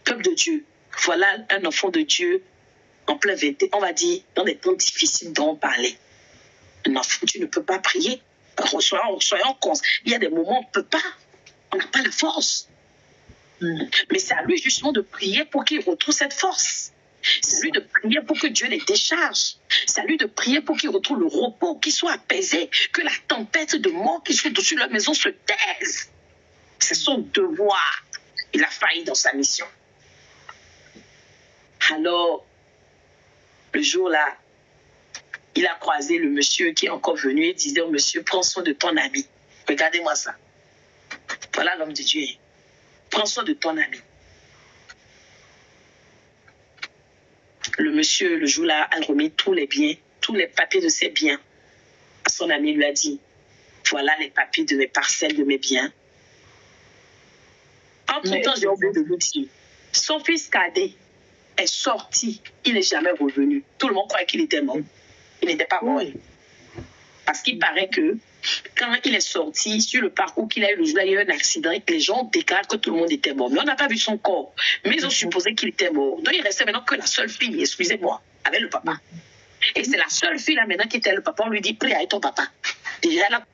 Peuple de Dieu, voilà un enfant de Dieu en plein vérité, on va dire, dans des temps difficiles dont on parlait. Un enfant, tu ne peux pas prier. Soyons conscients. Il y a des moments où on ne peut pas. On n'a pas la force. Mais c'est à lui justement de prier pour qu'il retrouve cette force. C'est à lui de prier pour que Dieu les décharge. C'est à lui de prier pour qu'il retrouve le repos, qu'il soit apaisé, que la tempête de mort qui soit au-dessus de leur maison se taise. C'est son devoir. Il a failli dans sa mission. Alors, le jour-là, il a croisé le monsieur qui est encore venu et disait au monsieur, prends soin de ton ami. Regardez-moi ça. Voilà l'homme de Dieu. Prends soin de ton ami. Le monsieur, le jour-là, a remis tous les biens, tous les papiers de ses biens à son ami. Il lui a dit, voilà les papiers de mes parcelles, de mes biens. Entre-temps, j'ai oublié de vous dire, son fils cadet est sorti, il n'est jamais revenu. Tout le monde croyait qu'il était mort. Il n'était pas mort. Parce qu'il paraît que quand il est sorti sur le parcours qu'il a eu le jour-là, il y a eu un accident et que les gens déclarent que tout le monde était mort. Mais on n'a pas vu son corps. Mais ils ont supposé qu'il était mort. Donc il restait maintenant que la seule fille, excusez-moi, avec le papa. Et c'est la seule fille là maintenant qui était le papa. On lui dit, prie avec ton papa. Déjà, elle a